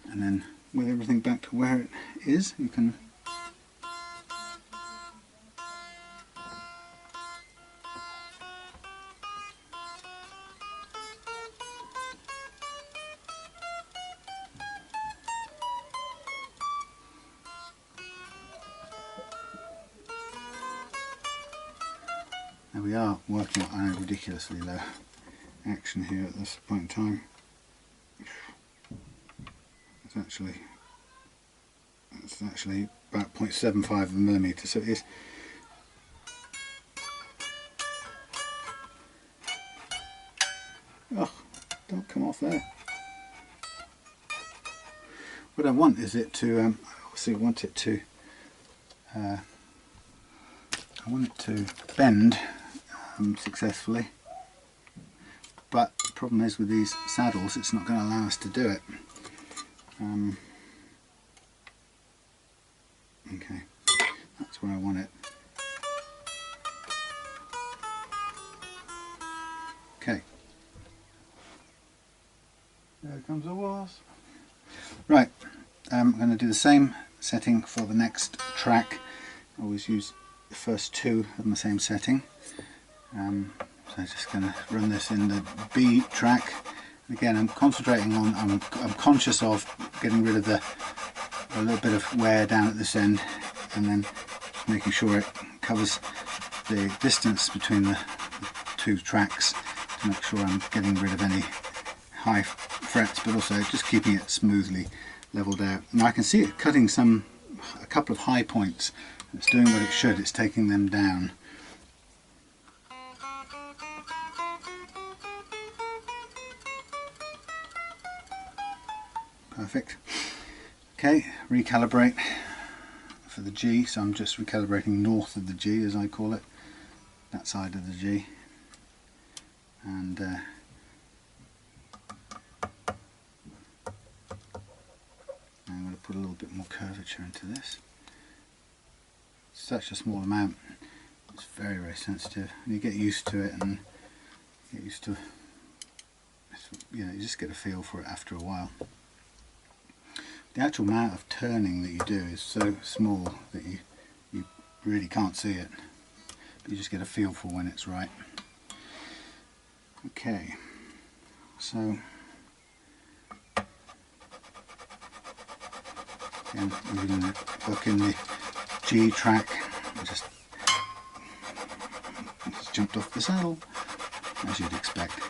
and then with everything back to where it is, you can we are working on a ridiculously low action here at this point in time. It's actually about 0.75 of a millimetre, so it is. Oh, don't come off there. What I want is it to, obviously I want it to bend successfully, but the problem is with these saddles it's not going to allow us to do it. Okay, that's where I want it. Okay, there comes the wasp. Right, I'm going to do the same setting for the next track. I always use the first two of the same setting. So I'm just going to run this in the B track. Again, I'm concentrating on, I'm conscious of getting rid of a little bit of wear down at this end, and then just making sure it covers the distance between the two tracks to make sure I'm getting rid of any high frets, but also just keeping it smoothly leveled out. Now I can see it cutting a couple of high points. It's doing what it should, it's taking them down. Perfect. Okay, recalibrate for the G, so I'm just recalibrating north of the G, as I call it, that side of the G, and I'm going to put a little bit more curvature into this. Such a small amount, it's very, very sensitive, and you get used to it, and get used to, you know, you just get a feel for it after a while. The actual amount of turning that you do is so small that you really can't see it, but you just get a feel for when it's right. Okay, so again, we're going to work in the G track. I just jumped off the saddle, as you'd expect.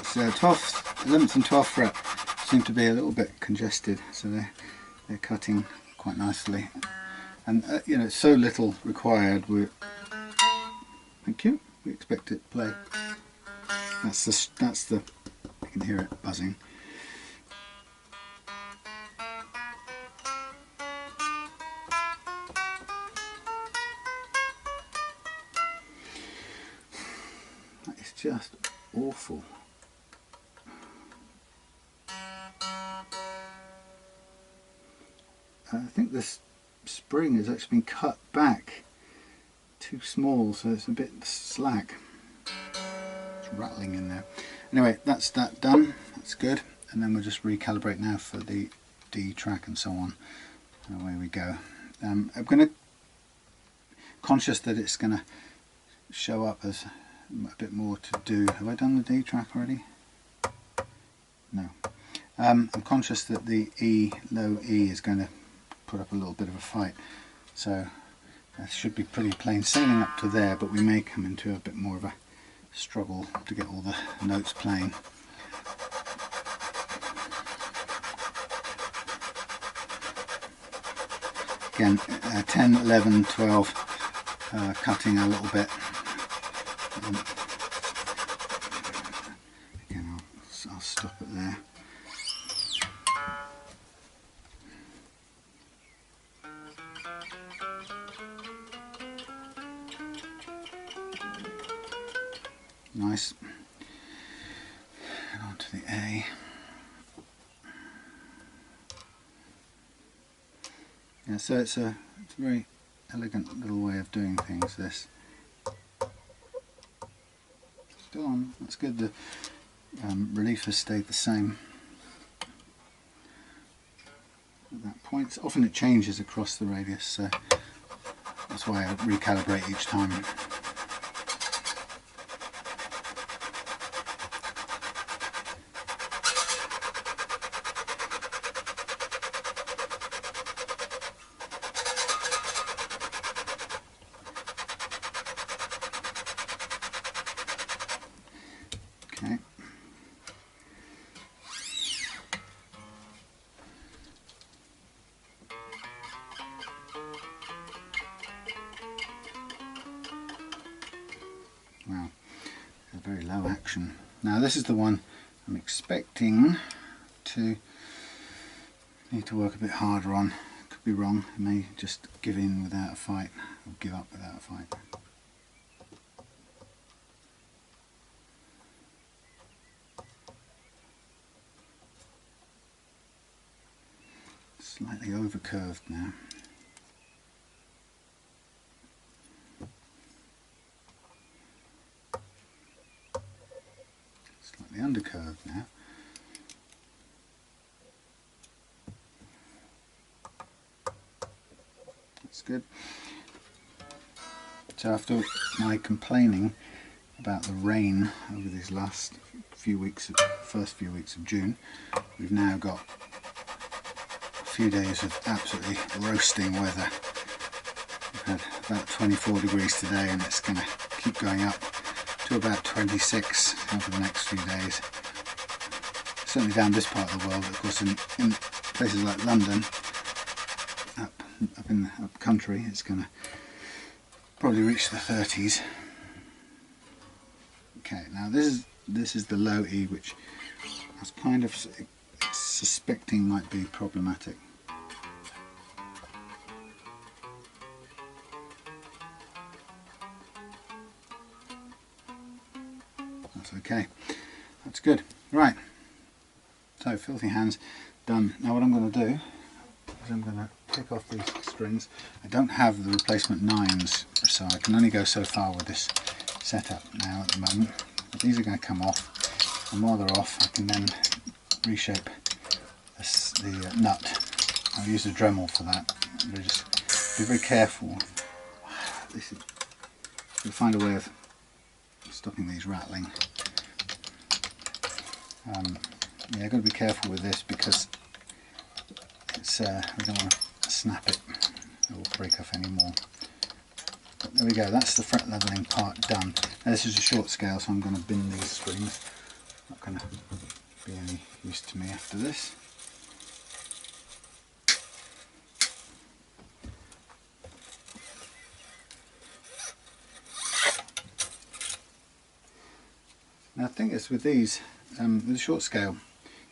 It's 11th and 12th fret seem to be a little bit congested, so they're cutting quite nicely, and you know, it's so little required. Thank you. We expect it to play. That's the. You can hear it buzzing. That is just awful. I think this spring has actually been cut back too small, so it's a bit slack. It's rattling in there. Anyway, that's that done. That's good. And then we'll just recalibrate now for the D track and so on. And away we go. I'm going to, conscious that it's going to show up as a bit more to do. Have I done the D track already? No. I'm conscious that the E, low E, is going to put up a little bit of a fight, so that should be pretty plain sailing up to there, but we may come into a bit more of a struggle to get all the notes playing. Again, 10, 11, 12, cutting a little bit. Again, I'll stop it there. Nice. And on to the A. Yeah, so it's a very elegant little way of doing things, this. Still on, that's good. The relief has stayed the same at that point. Often it changes across the radius, so that's why I recalibrate each time. Okay. Wow, a very low action. Now this is the one I'm expecting to need to work a bit harder on. Could be wrong, I may just give in without a fight, or give up without a fight. Slightly over curved now. Slightly under curved now. That's good. So after my complaining about the rain over these last first few weeks of June, we've now got a few days of absolutely roasting weather. We've had about 24 degrees today, and it's going to keep going up to about 26 over the next few days. Certainly down this part of the world. Of course, in places like London, up in the up country, it's going to probably reach the 30s. Okay, now this is the low E, which I was kind of suspecting might be problematic. That's okay. That's good. Right. So filthy hands done. Now what I'm going to do is I'm going to pick off these strings. I don't have the replacement 9s, so I can only go so far with this setup now at the moment. But these are going to come off, and while they're off I can then reshape the nut. I'll use a Dremel for that. But just be very careful. You'll find a way of stopping these rattling. Yeah, I've got to be careful with this because it's we don't want to snap it. It will break off anymore. But there we go, that's the fret leveling part done. Now this is a short scale, so I'm going to bin these strings. Not going to be any use to me after this. Now the thing is with these, with the short scale,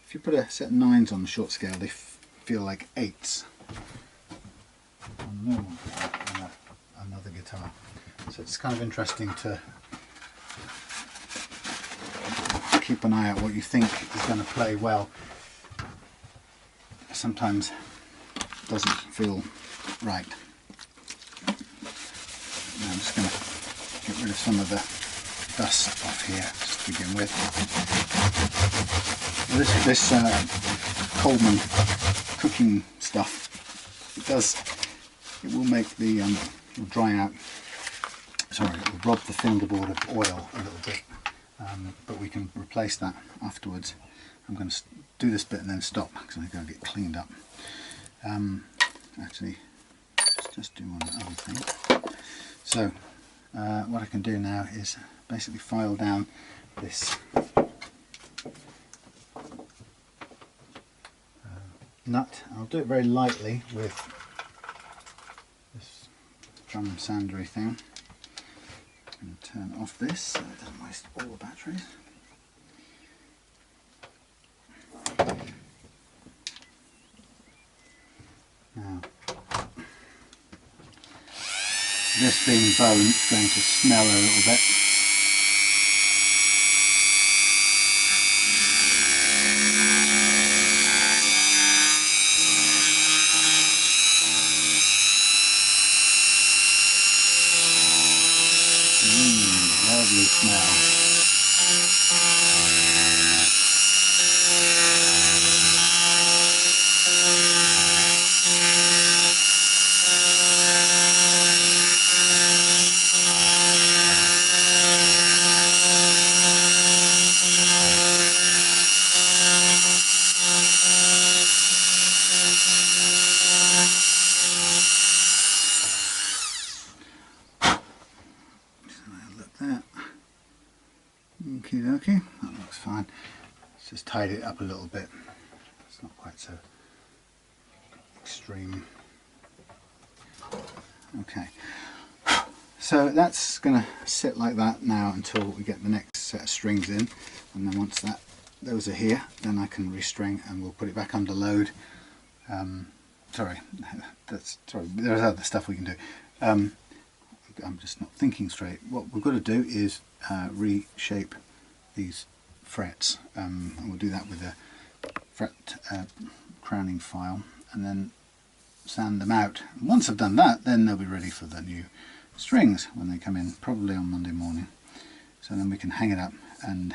if you put a set of 9s on the short scale, they feel like 8s on another guitar. So it's kind of interesting to keep an eye out what you think is going to play well. Sometimes it doesn't feel right. Now I'm just going to get rid of some of the dust off here just to begin with. This Coleman cooking stuff, it will make the will dry out. Sorry, it will rob the fingerboard of oil a little bit, but we can replace that afterwards. I'm going to do this bit and then stop because I'm going to get cleaned up. Actually, let's just do one other thing. So what I can do now is basically file down this nut. I'll do it very lightly with this drum sandery thing. I'm going to turn off this so it doesn't waste all the batteries. Now, this being bone, it's going to smell a little bit. Lovely smell. Okie dokie, that looks fine. Let's just tidy it up a little bit. It's not quite so extreme. Okay, so that's going to sit like that now until we get the next set of strings in, and then once those are here, then I can restring and we'll put it back under load. Sorry, there's other stuff we can do. I'm just not thinking straight. What we've got to do is reshape these frets, and we'll do that with a fret crowning file, and then sand them out. And once I've done that, then they'll be ready for the new strings when they come in, probably on Monday morning. So then we can hang it up, and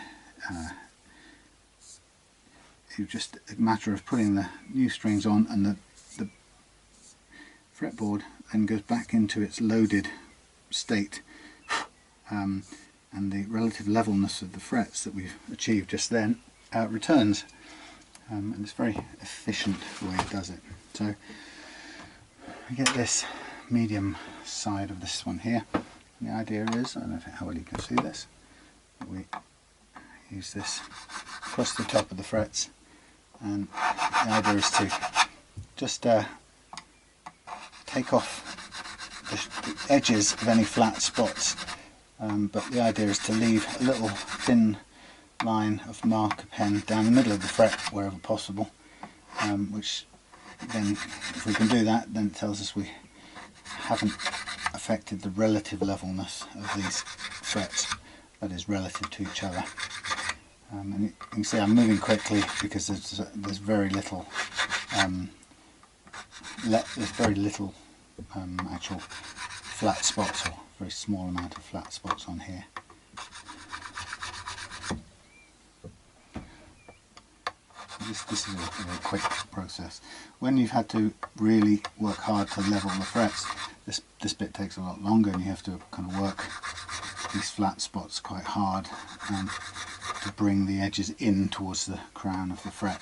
it's just a matter of putting the new strings on, and the fretboard then goes back into its loaded state, and the relative levelness of the frets that we've achieved just then returns, and it's very efficient the way it does it. So we get this medium side of this one here, and the idea is, I don't know how well you can see this, but we use this across the top of the frets, and the idea is to just take off the edges of any flat spots, but the idea is to leave a little thin line of marker pen down the middle of the fret wherever possible, which then, if we can do that, then it tells us we haven't affected the relative levelness of these frets, that is relative to each other. And you can see I'm moving quickly because there's very little actual flat spots, or very small amount of flat spots on here. This is a very quick process. When you've had to really work hard to level the frets, this bit takes a lot longer, and you have to kind of work these flat spots quite hard to bring the edges in towards the crown of the fret,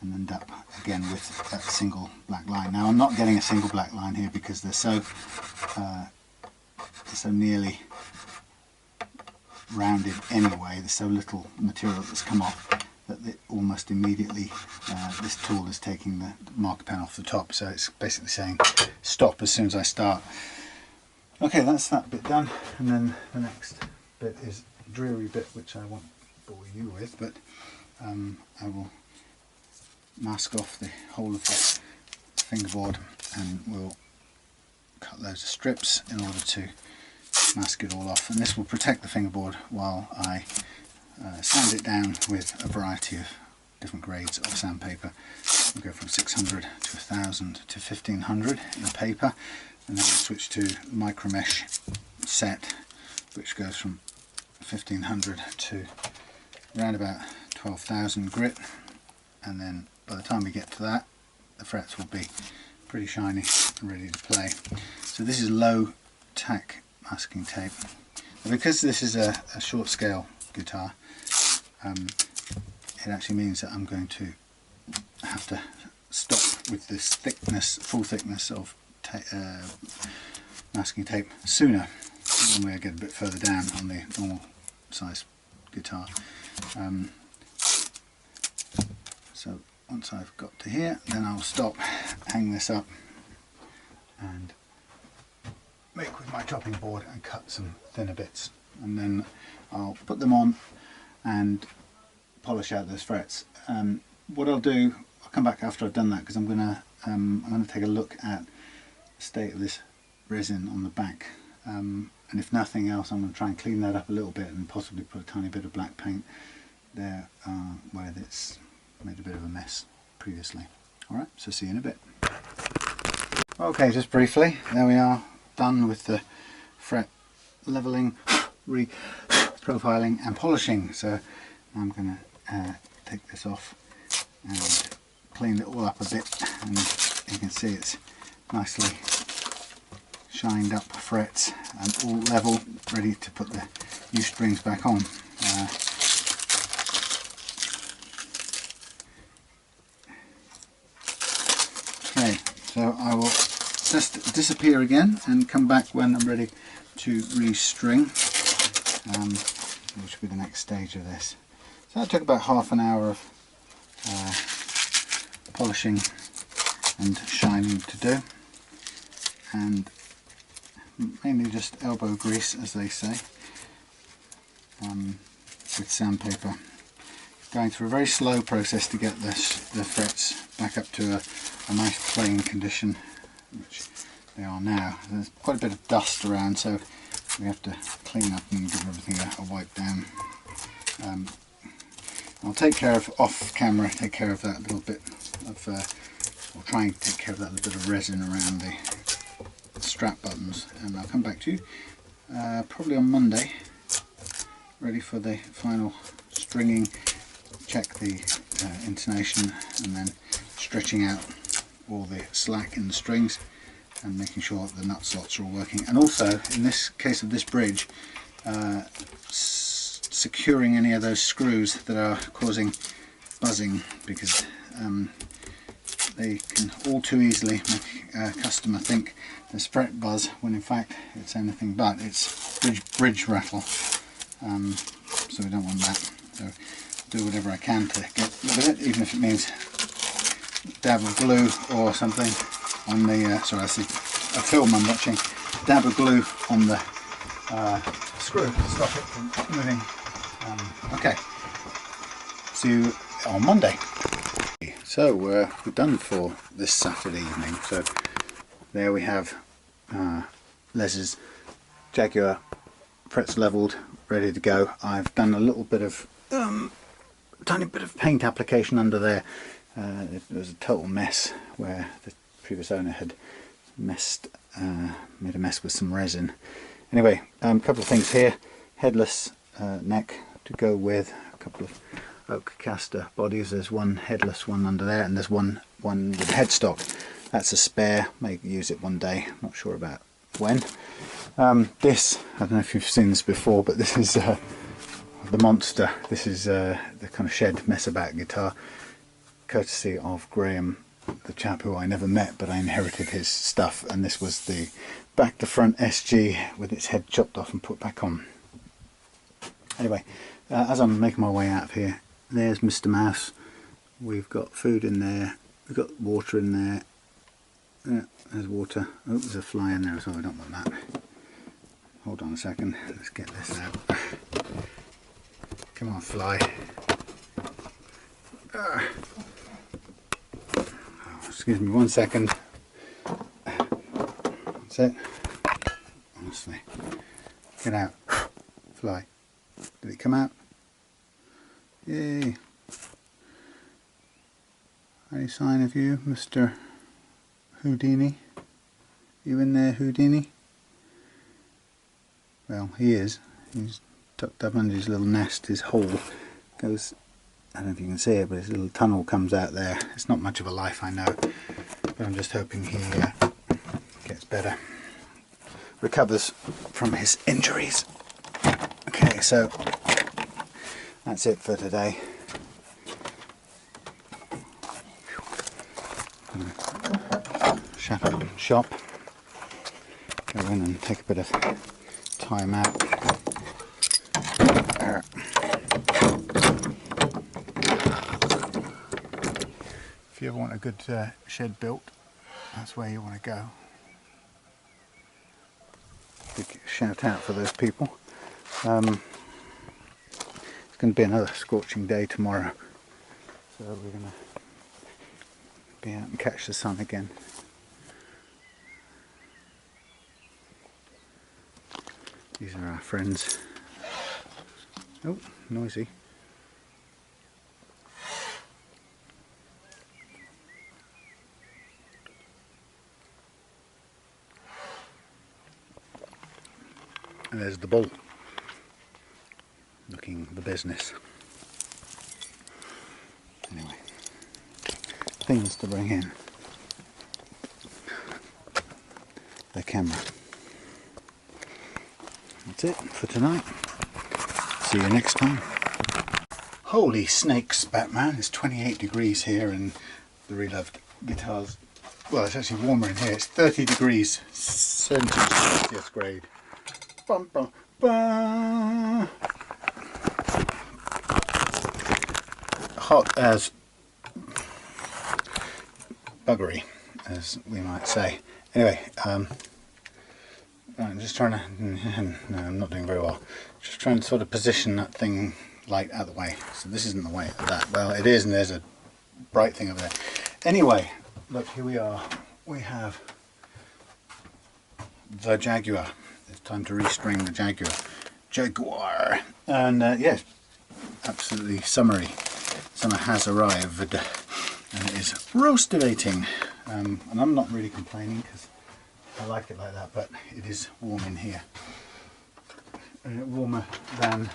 and end up again with that single black line. Now I'm not getting a single black line here because they're so nearly rounded anyway. There's so little material that's come off that almost immediately this tool is taking the marker pen off the top, so it's basically saying stop as soon as I start. Okay, that's that bit done, and then the next bit is a dreary bit which I won't bore you with, but I will mask off the whole of the fingerboard, and we'll cut loads of strips in order to mask it all off, and this will protect the fingerboard while I sand it down with a variety of different grades of sandpaper. We'll go from 600 to 1000 to 1500 in the paper, and then we'll switch to micro mesh set, which goes from 1500 to around about 12,000 grit, and then by the time we get to that, the frets will be pretty shiny and ready to play. So this is low tack masking tape. And because this is a short scale guitar, it actually means that I'm going to have to stop with this thickness, full thickness of masking tape sooner when we get a bit further down on the normal size guitar. So once I've got to here, then I'll stop, hang this up, and make with my chopping board and cut some thinner bits, and then I'll put them on and polish out those frets. What I'll do, I'll come back after I've done that, because I'm going to take a look at the state of this resin on the back, and if nothing else, I'm going to try and clean that up a little bit and possibly put a tiny bit of black paint there where it's made a bit of a mess previously. Alright, so see you in a bit. Okay, just briefly, there we are, done with the fret leveling, profiling and polishing. So I'm going to take this off and clean it all up a bit, and you can see it's nicely shined up frets and all level, ready to put the new strings back on. Okay, so I will just disappear again and come back when I'm ready to restring. which will be the next stage of this. So that took about half an hour of polishing and shining to do, and mainly just elbow grease, as they say, with sandpaper. Going through a very slow process to get the frets back up to a nice plain condition, which they are now. There's quite a bit of dust around, so we have to clean up and give everything a wipe down. I'll take care of, off camera, take care of that little bit of, or try and take care of that little bit of resin around the strap buttons, and I'll come back to you probably on Monday, ready for the final stringing, check the intonation, and then stretching out all the slack in the strings and making sure that the nut slots are all working, and also in this case of this bridge, securing any of those screws that are causing buzzing, because they can all too easily make a customer think there's fret buzz when in fact it's anything but, it's bridge rattle. So we don't want that. So I'll do whatever I can to get rid of it, even if it means dab of glue or something on the, sorry, I see a film I'm watching, dab of glue on the screw to stop it from moving. Okay, see you on Monday. So we're done for this Saturday evening. So there we have Les's Jaguar, frets levelled, ready to go. I've done a little bit of tiny bit of paint application under there. It was a total mess where the previous owner had made a mess with some resin. Anyway, a couple of things here. Headless neck to go with a couple of oak caster bodies. There's one headless one under there, and there's one with headstock. That's a spare, may use it one day, not sure about when. This, I don't know if you've seen this before, but this is the Monster. This is the kind of shed mess about guitar, courtesy of Graham, the chap who I never met, but I inherited his stuff, and this was the back to front SG with its head chopped off and put back on. Anyway, as I'm making my way out of here, there's Mr. Mouse. We've got food in there, we've got water in there. Yeah, there's water. Oh, there's a fly in there as well, I don't want that. Hold on a second, let's get this out. Come on, fly. Oh, excuse me 1 second. That's it. Honestly. Get out. Fly. Did it come out? Yay. Any sign of you, Mr. Houdini? You in there, Houdini? Well, he is. He's tucked up under his little nest. His hole goes, I don't know if you can see it, but his little tunnel comes out there. It's not much of a life, I know, but I'm just hoping he gets better, recovers from his injuries. Okay, so that's it for today. Shut up shop, go in and take a bit of time out. If you ever want a good shed built, that's where you want to go. Big shout out for those people. It's going to be another scorching day tomorrow, so we're going to be out and catch the sun again. These are our friends. Oh, noisy. And there's the bull, looking the business. Anyway, things to bring in. The camera. That's it for tonight. See you next time. Holy snakes, Batman. It's 28 degrees here in the Reloved Guitars. Well, it's actually warmer in here. It's 30 degrees, 70th grade. Bum, bum, bum. hot as buggery, as we might say. Anyway, I'm just trying to, no, I'm not doing very well. Just trying to sort of position that thing light out of the way. So this isn't the way of that. Well, it is, and there's a bright thing over there. Anyway, look, here we are. We have the Jaguar. It's time to restring the Jaguar. And yes, absolutely summery. Summer has arrived, and it is roastivating. And I'm not really complaining because I like it like that, but it is warm in here. Warmer than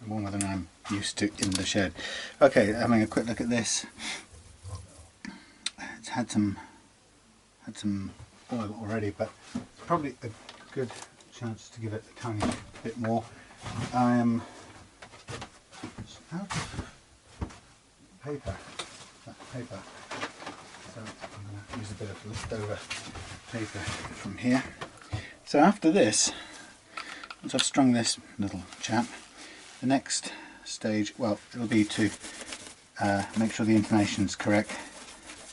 I'm used to in the shed. Okay, having a quick look at this. It's had some oil already, but it's probably a good chance to give it a tiny bit more. I am out of paper. So I'm going to use a bit of leftover paper from here. So after this, once I've strung this little chap, the next stage, well, it'll be to make sure the intonation's correct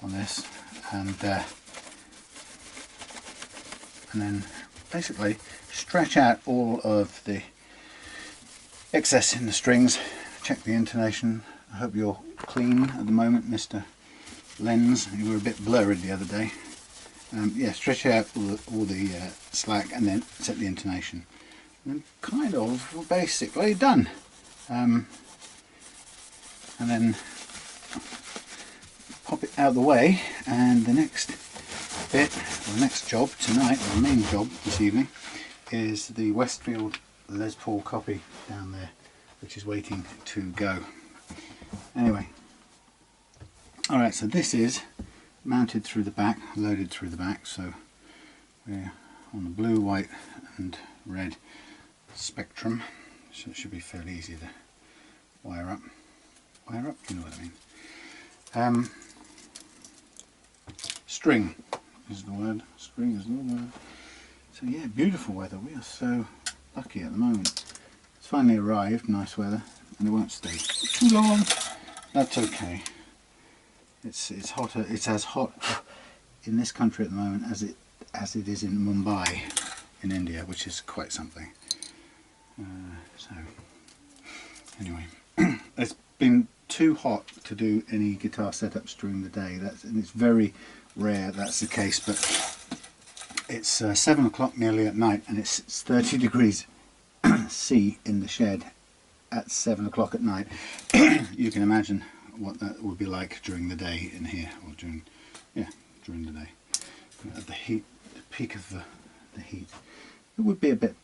on this, and then basically stretch out all of the excess in the strings, check the intonation. I hope you're clean at the moment, Mr. Lens. You were a bit blurred the other day. Yeah, stretch out all the slack and then set the intonation. And kind of basically done. And then pop it out of the way, and the next bit, or the next job tonight, or the main job this evening, is the Westfield Les Paul copy down there, which is waiting to go. Anyway, alright, so this is mounted through the back, loaded through the back, so we're on the blue, white and red spectrum, so it should be fairly easy to wire up. Wire up, you know what I mean. String is the word. String is the word. So yeah, beautiful weather. We are so lucky at the moment. It's finally arrived, nice weather, and it won't stay too long. That's okay. It's hotter. It's as hot in this country at the moment as it is in Mumbai, in India, which is quite something. So anyway, it's been too hot to do any guitar setups during the day. And it's very rare that's the case, but it's 7 o'clock nearly at night, and it's 30 degrees C in the shed at 7 o'clock at night. You can imagine what that would be like during the day in here, or during the day. At the heat, the peak of the heat, it would be a bit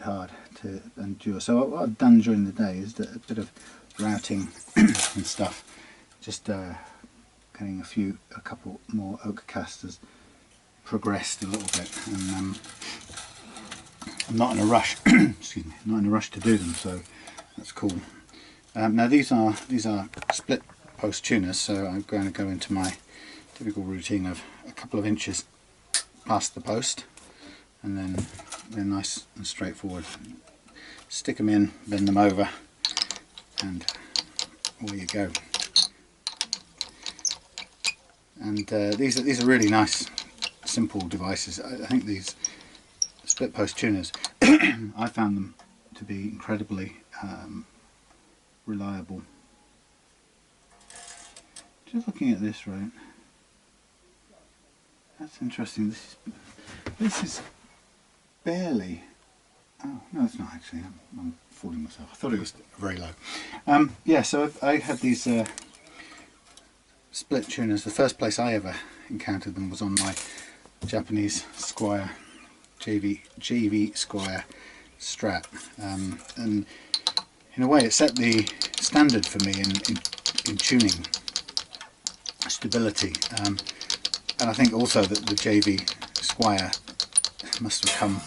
hard to endure. So what I've done during the day is a bit of routing and stuff, just getting a couple more oak casters progressed a little bit, and I'm not in a rush. Excuse me, not in a rush to do them, so that's cool. Now these are split post tuners, so I'm going to go into my typical routine of a couple of inches past the post, and then they're nice and straightforward. Stick them in, bend them over, and away you go. And these are really nice, simple devices. I think these split post tuners, I found them to be incredibly reliable. Just looking at this, right? That's interesting. This is barely. Oh no, it's not actually. I'm fooling myself. I thought it was very low. Yeah, so I had these split tuners. The first place I ever encountered them was on my Japanese Squier JV Squier Strat, and in a way it set the standard for me in tuning stability, and I think also that the JV Squier must have come,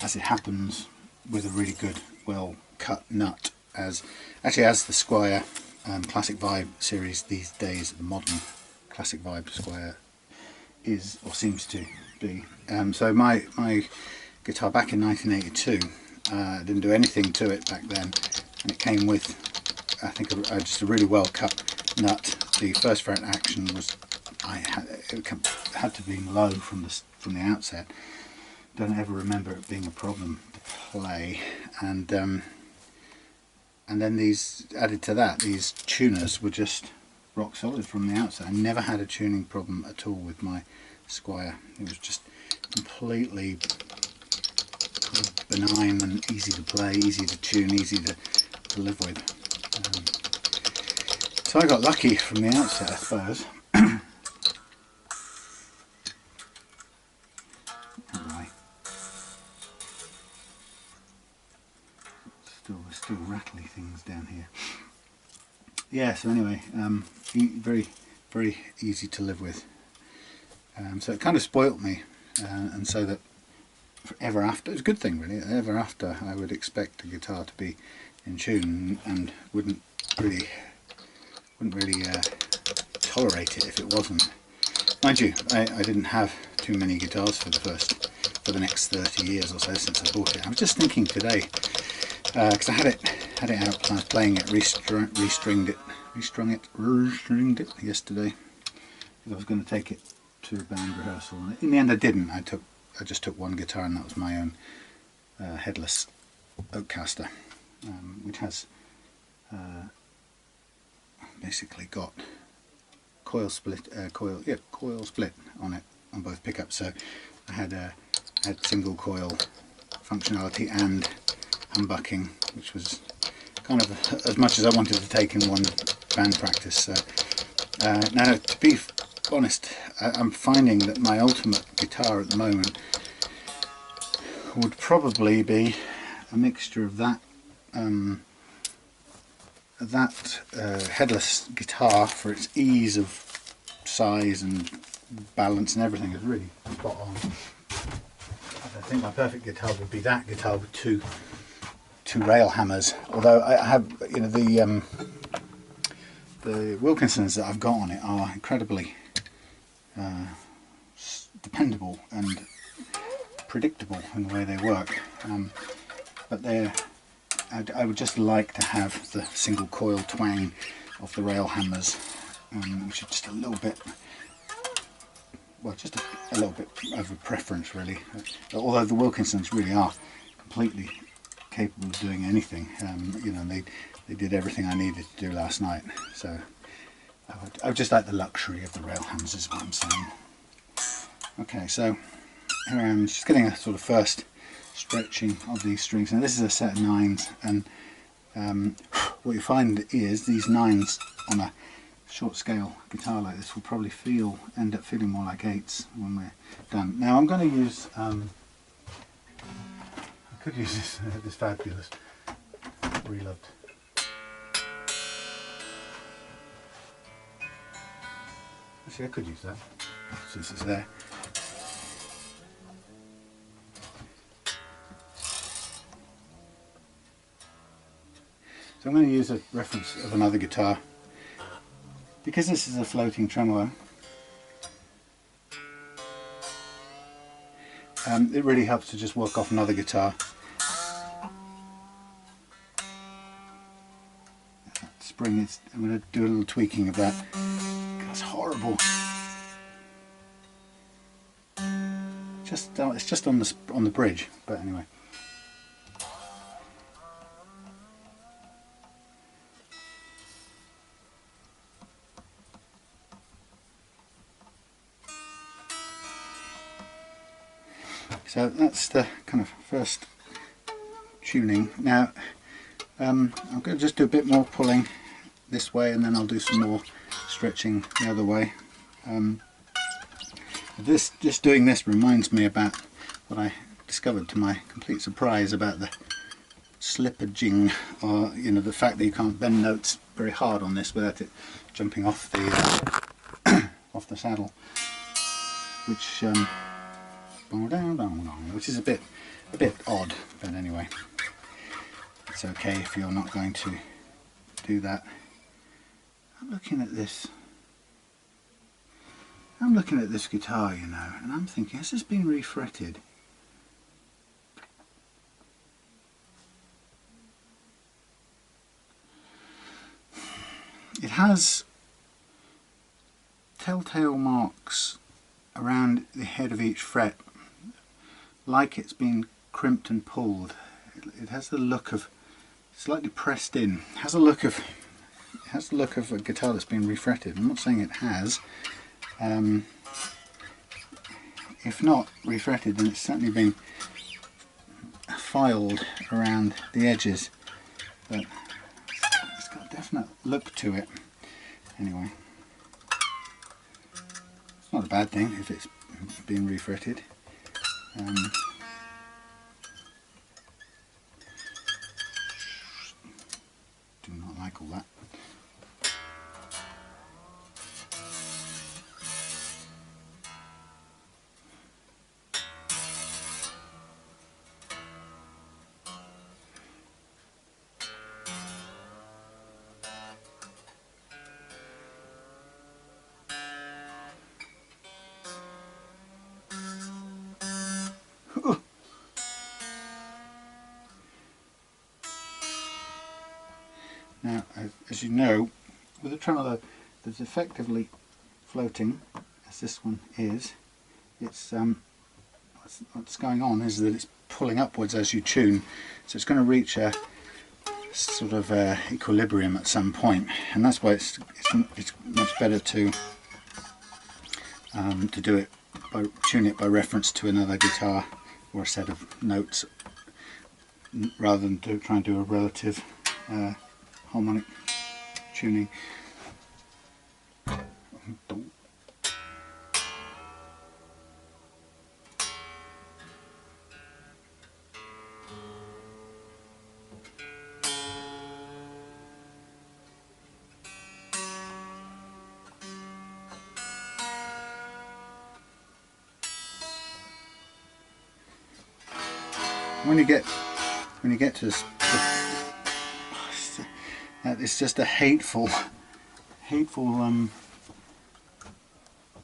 as it happens, with a really good, well cut nut, as the Squier Classic Vibe series these days, the modern Classic Vibe Squier is, or seems to be. So my guitar back in 1982, didn't do anything to it back then, and it came with I think just a really well cut nut. The first fret action was, it had to be low from the outset. Don't ever remember it being a problem to play. And then these, added to that, these tuners were just rock solid from the outset. I never had a tuning problem at all with my Squier. It was just completely benign and easy to play, easy to tune, easy to live with. So I got lucky from the outset, I suppose. Anyway, still rattly things down here. Yeah, so anyway, very, very easy to live with. So it kind of spoilt me, and so that ever after, it's a good thing really, ever after I would expect a guitar to be in tune and wouldn't really tolerate it if it wasn't. Mind you, I didn't have too many guitars for the next 30 years or so since I bought it. I was just thinking today, because I had it out, I was playing it, restrung it yesterday, because I was going to take it to a band rehearsal. And in the end I didn't. I just took one guitar, and that was my own headless Oakcaster, which has basically got coil split on it on both pickups. So I had single coil functionality and humbucking, which was kind of as much as I wanted to take in one band practice. So now, to be honest, I'm finding that my ultimate guitar at the moment would probably be a mixture of that headless guitar, for its ease of size and balance and everything is really spot on. I think my perfect guitar would be that guitar with two rail hammers. Although I have, you know, the Wilkinsons that I've got on it are incredibly dependable and predictable in the way they work, but I would just like to have the single coil twang of the rail hammers, which is just a little bit, well, just a little bit of a preference really. Although the Wilkinsons really are completely capable of doing anything, you know, they did everything I needed to do last night. So I would just like the luxury of the rail hammers, is what I'm saying. Okay, so here I am just getting a sort of first stretching of these strings. Now this is a set of 9s, and what you find is these 9s on a short scale guitar like this will probably end up feeling more like 8s when we're done. Now I'm going to use, I could use this fabulous reloved. Actually, I could use that since it's there. So I'm going to use a reference of another guitar. Because this is a floating tremolo, it really helps to just work off another guitar. That spring is, I'm going to do a little tweaking of that. That's horrible. It's just on the bridge, but anyway. So that's the kind of first tuning. Now I'm going to just do a bit more pulling this way, and then I'll do some more stretching the other way. Just doing this reminds me about what I discovered to my complete surprise about the slippaging, or you know, the fact that you can't bend notes very hard on this without it jumping off the off the saddle, which is a bit odd, but anyway, it's okay if you're not going to do that. I'm looking at this guitar, you know, and I'm thinking, has this been refretted? it has telltale marks around the head of each fret, like it's been crimped and pulled. It has the look of slightly pressed in. It has a look of a guitar that's been refretted. I'm not saying it has. If not refretted, then it's certainly been filed around the edges. But it's got a definite look to it. Anyway, it's not a bad thing if it's been refretted. Do not like all that. Now, as you know, with a tremolo that's effectively floating, as this one is, it's what's going on is that it's pulling upwards as you tune, so it's going to reach a sort of equilibrium at some point, and that's why it's much better to do it tune it by reference to another guitar or a set of notes, rather than try and do a relative harmonic tuning. When you get to this, it's just a hateful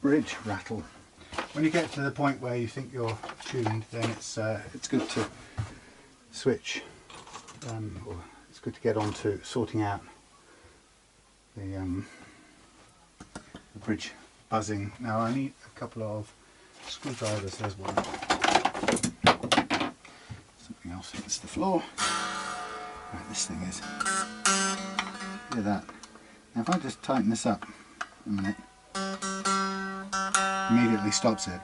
bridge rattle. When you get to the point where you think you're tuned, then it's good to switch, or it's good to get on to sorting out the bridge buzzing. Now I need a couple of screwdrivers as well. Something else hits the floor. Right, this thing is. Look at that. Now if I just tighten this up a minute, immediately stops it.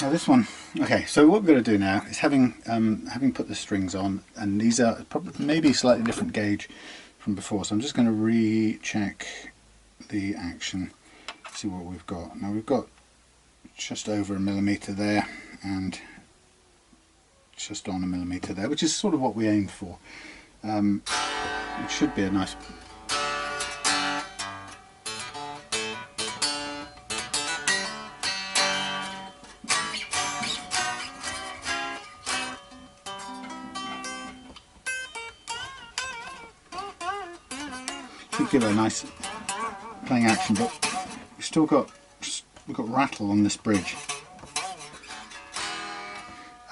Now this one, okay, so what we're going to do now is having put the strings on, and these are probably maybe slightly different gauge from before, so I'm just going to recheck the action, see what we've got. Now we've got just over 1 millimetre there and just on 1 millimetre there, which is sort of what we aimed for. It should be a nice should give it a nice playing action, but we've got rattle on this bridge,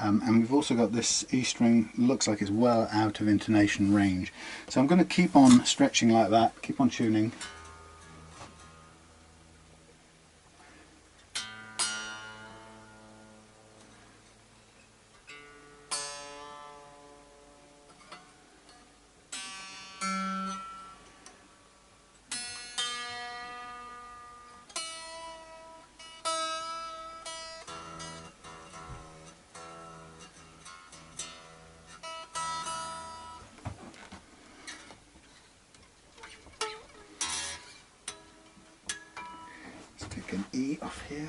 and we've also got this E string, looks like it's well out of intonation range, so I'm going to keep on stretching like that, keep on tuning. An E off here.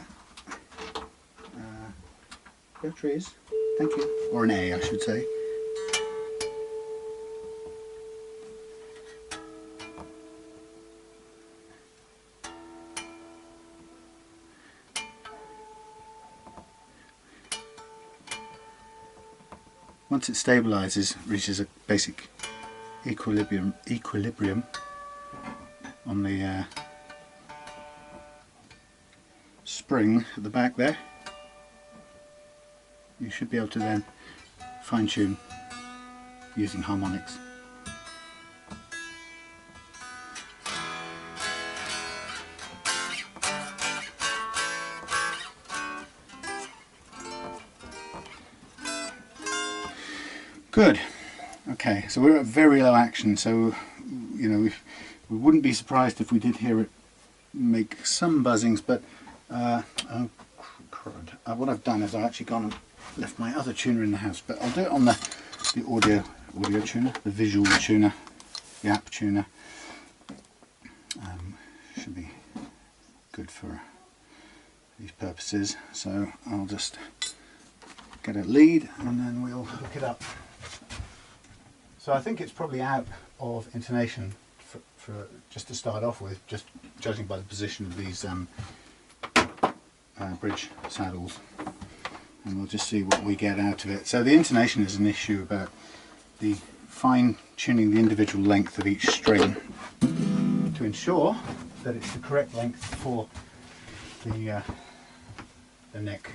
Go trees, thank you. Or an A, I should say. Once it stabilizes, reaches a basic equilibrium on the spring at the back there, you should be able to then fine tune using harmonics. Good. Okay, so we're at very low action, so you know we wouldn't be surprised if we did hear it make some buzzings, but oh crud. What I've done is I've actually gone and left my other tuner in the house, but I'll do it on the audio tuner, the visual tuner, the app tuner. Should be good for these purposes, so I'll just get a lead and then we'll hook it up. So I think it's probably out of intonation for just to start off with, just judging by the position of these bridge saddles, and we'll just see what we get out of it. So the intonation is an issue about the fine tuning the individual length of each string to ensure that it's the correct length for the neck.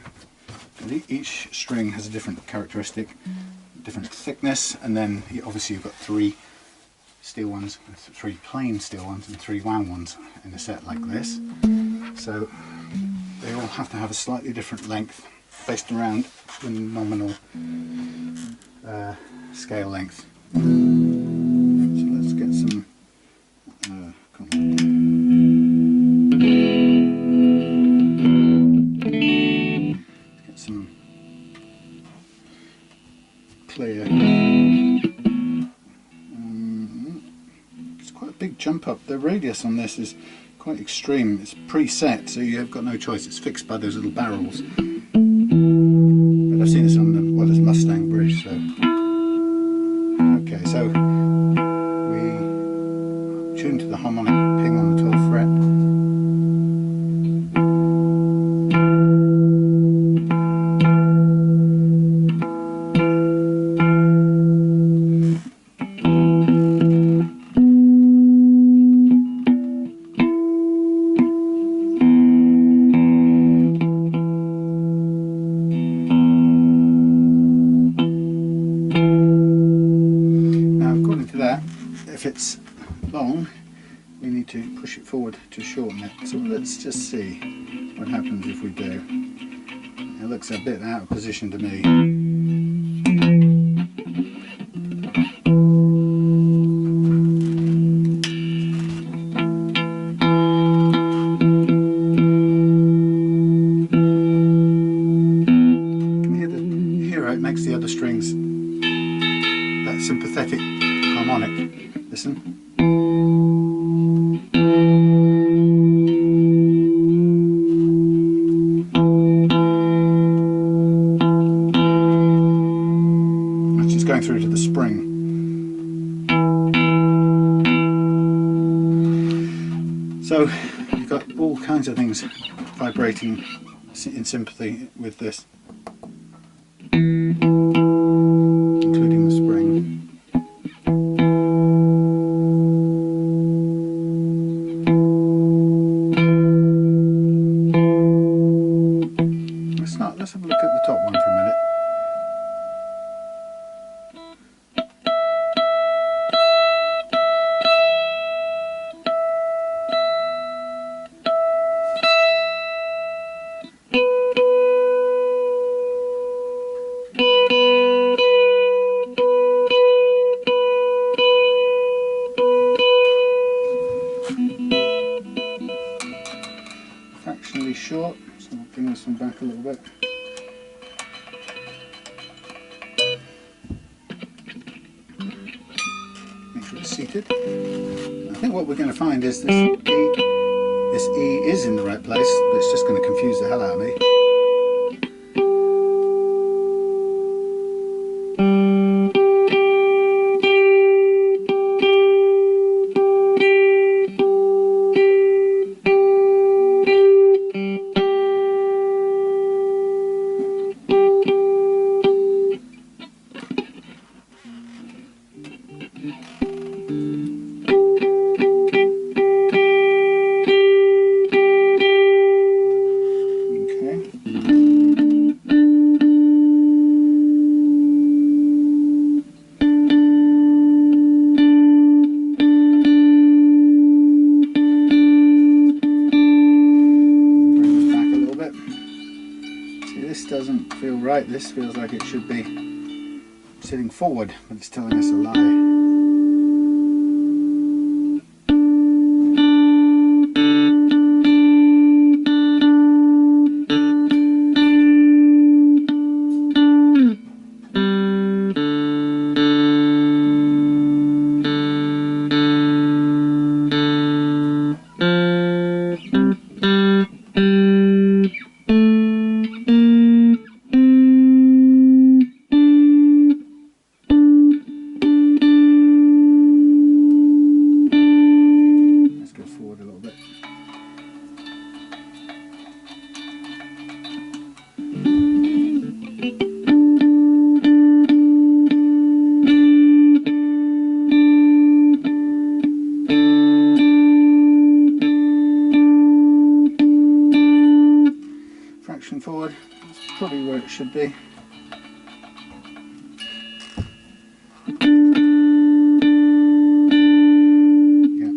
Each string has a different characteristic, different thickness, and then obviously you've got 3 steel ones, 3 plain steel ones and 3 wound ones in a set like this. So they all have to have a slightly different length based around the nominal scale length. So let's get some clear. It's quite a big jump up. The radius on this is quite extreme. It's preset, so you've got no choice. It's fixed by those little barrels. But I've seen this on the this Mustang bridge. So okay, so we tune to the harmonic ping on the 12th fret. If it's long, we need to push it forward to shorten it. So let's just see what happens if we do. It looks a bit out of position to me. You can hear how it makes the other strings that sympathetic harmonic. Listen. It's just going through to the spring. So you've got all kinds of things vibrating in sympathy with this, including the spring. Let's have a look at the top one for a minute. Fractionally short, so I'll bring this one back a little bit. Seated. I think what we're going to find is this E is in the right place, but it's just going to confuse the hell out of me. Okay. feel right. This feels like it should be sitting forward, but it's telling us a lie. Forward, that's probably where it should be. Yeah.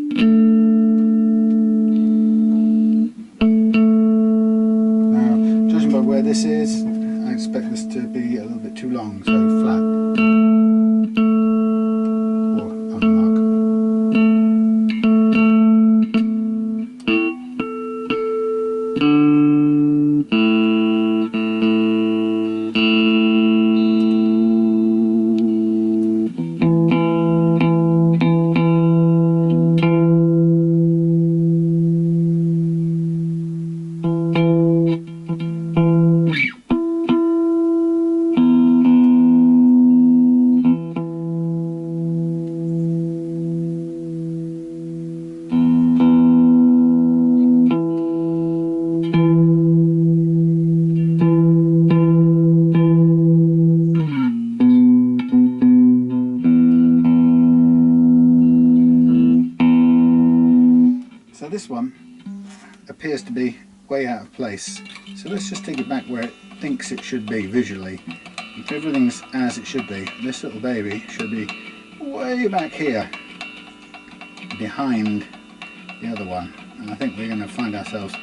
Now, judging by where this is, I expect this to be a little bit too long, so flat. Or on a mark. So this one appears to be way out of place, so let's just take it back where it thinks it should be visually. If everything's as it should be, this little baby should be way back here behind the other one, and I think we're going to find ourselves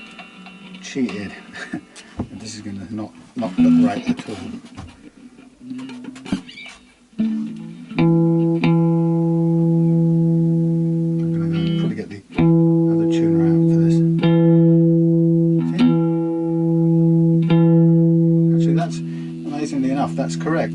cheated. This is going to not look right at all. Amazingly enough, that's correct.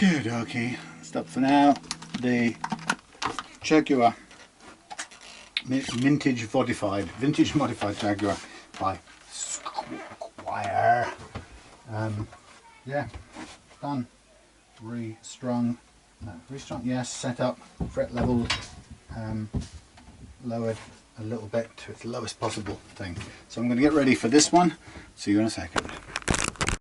Okay, dokie. Stop for now. The Jaguar vintage modified Jaguar by Squier. Yeah, done. Restrung. Yes. Set up. Fret leveled. Lowered a little bit to its lowest possible thing. So I'm going to get ready for this one. See you in a second.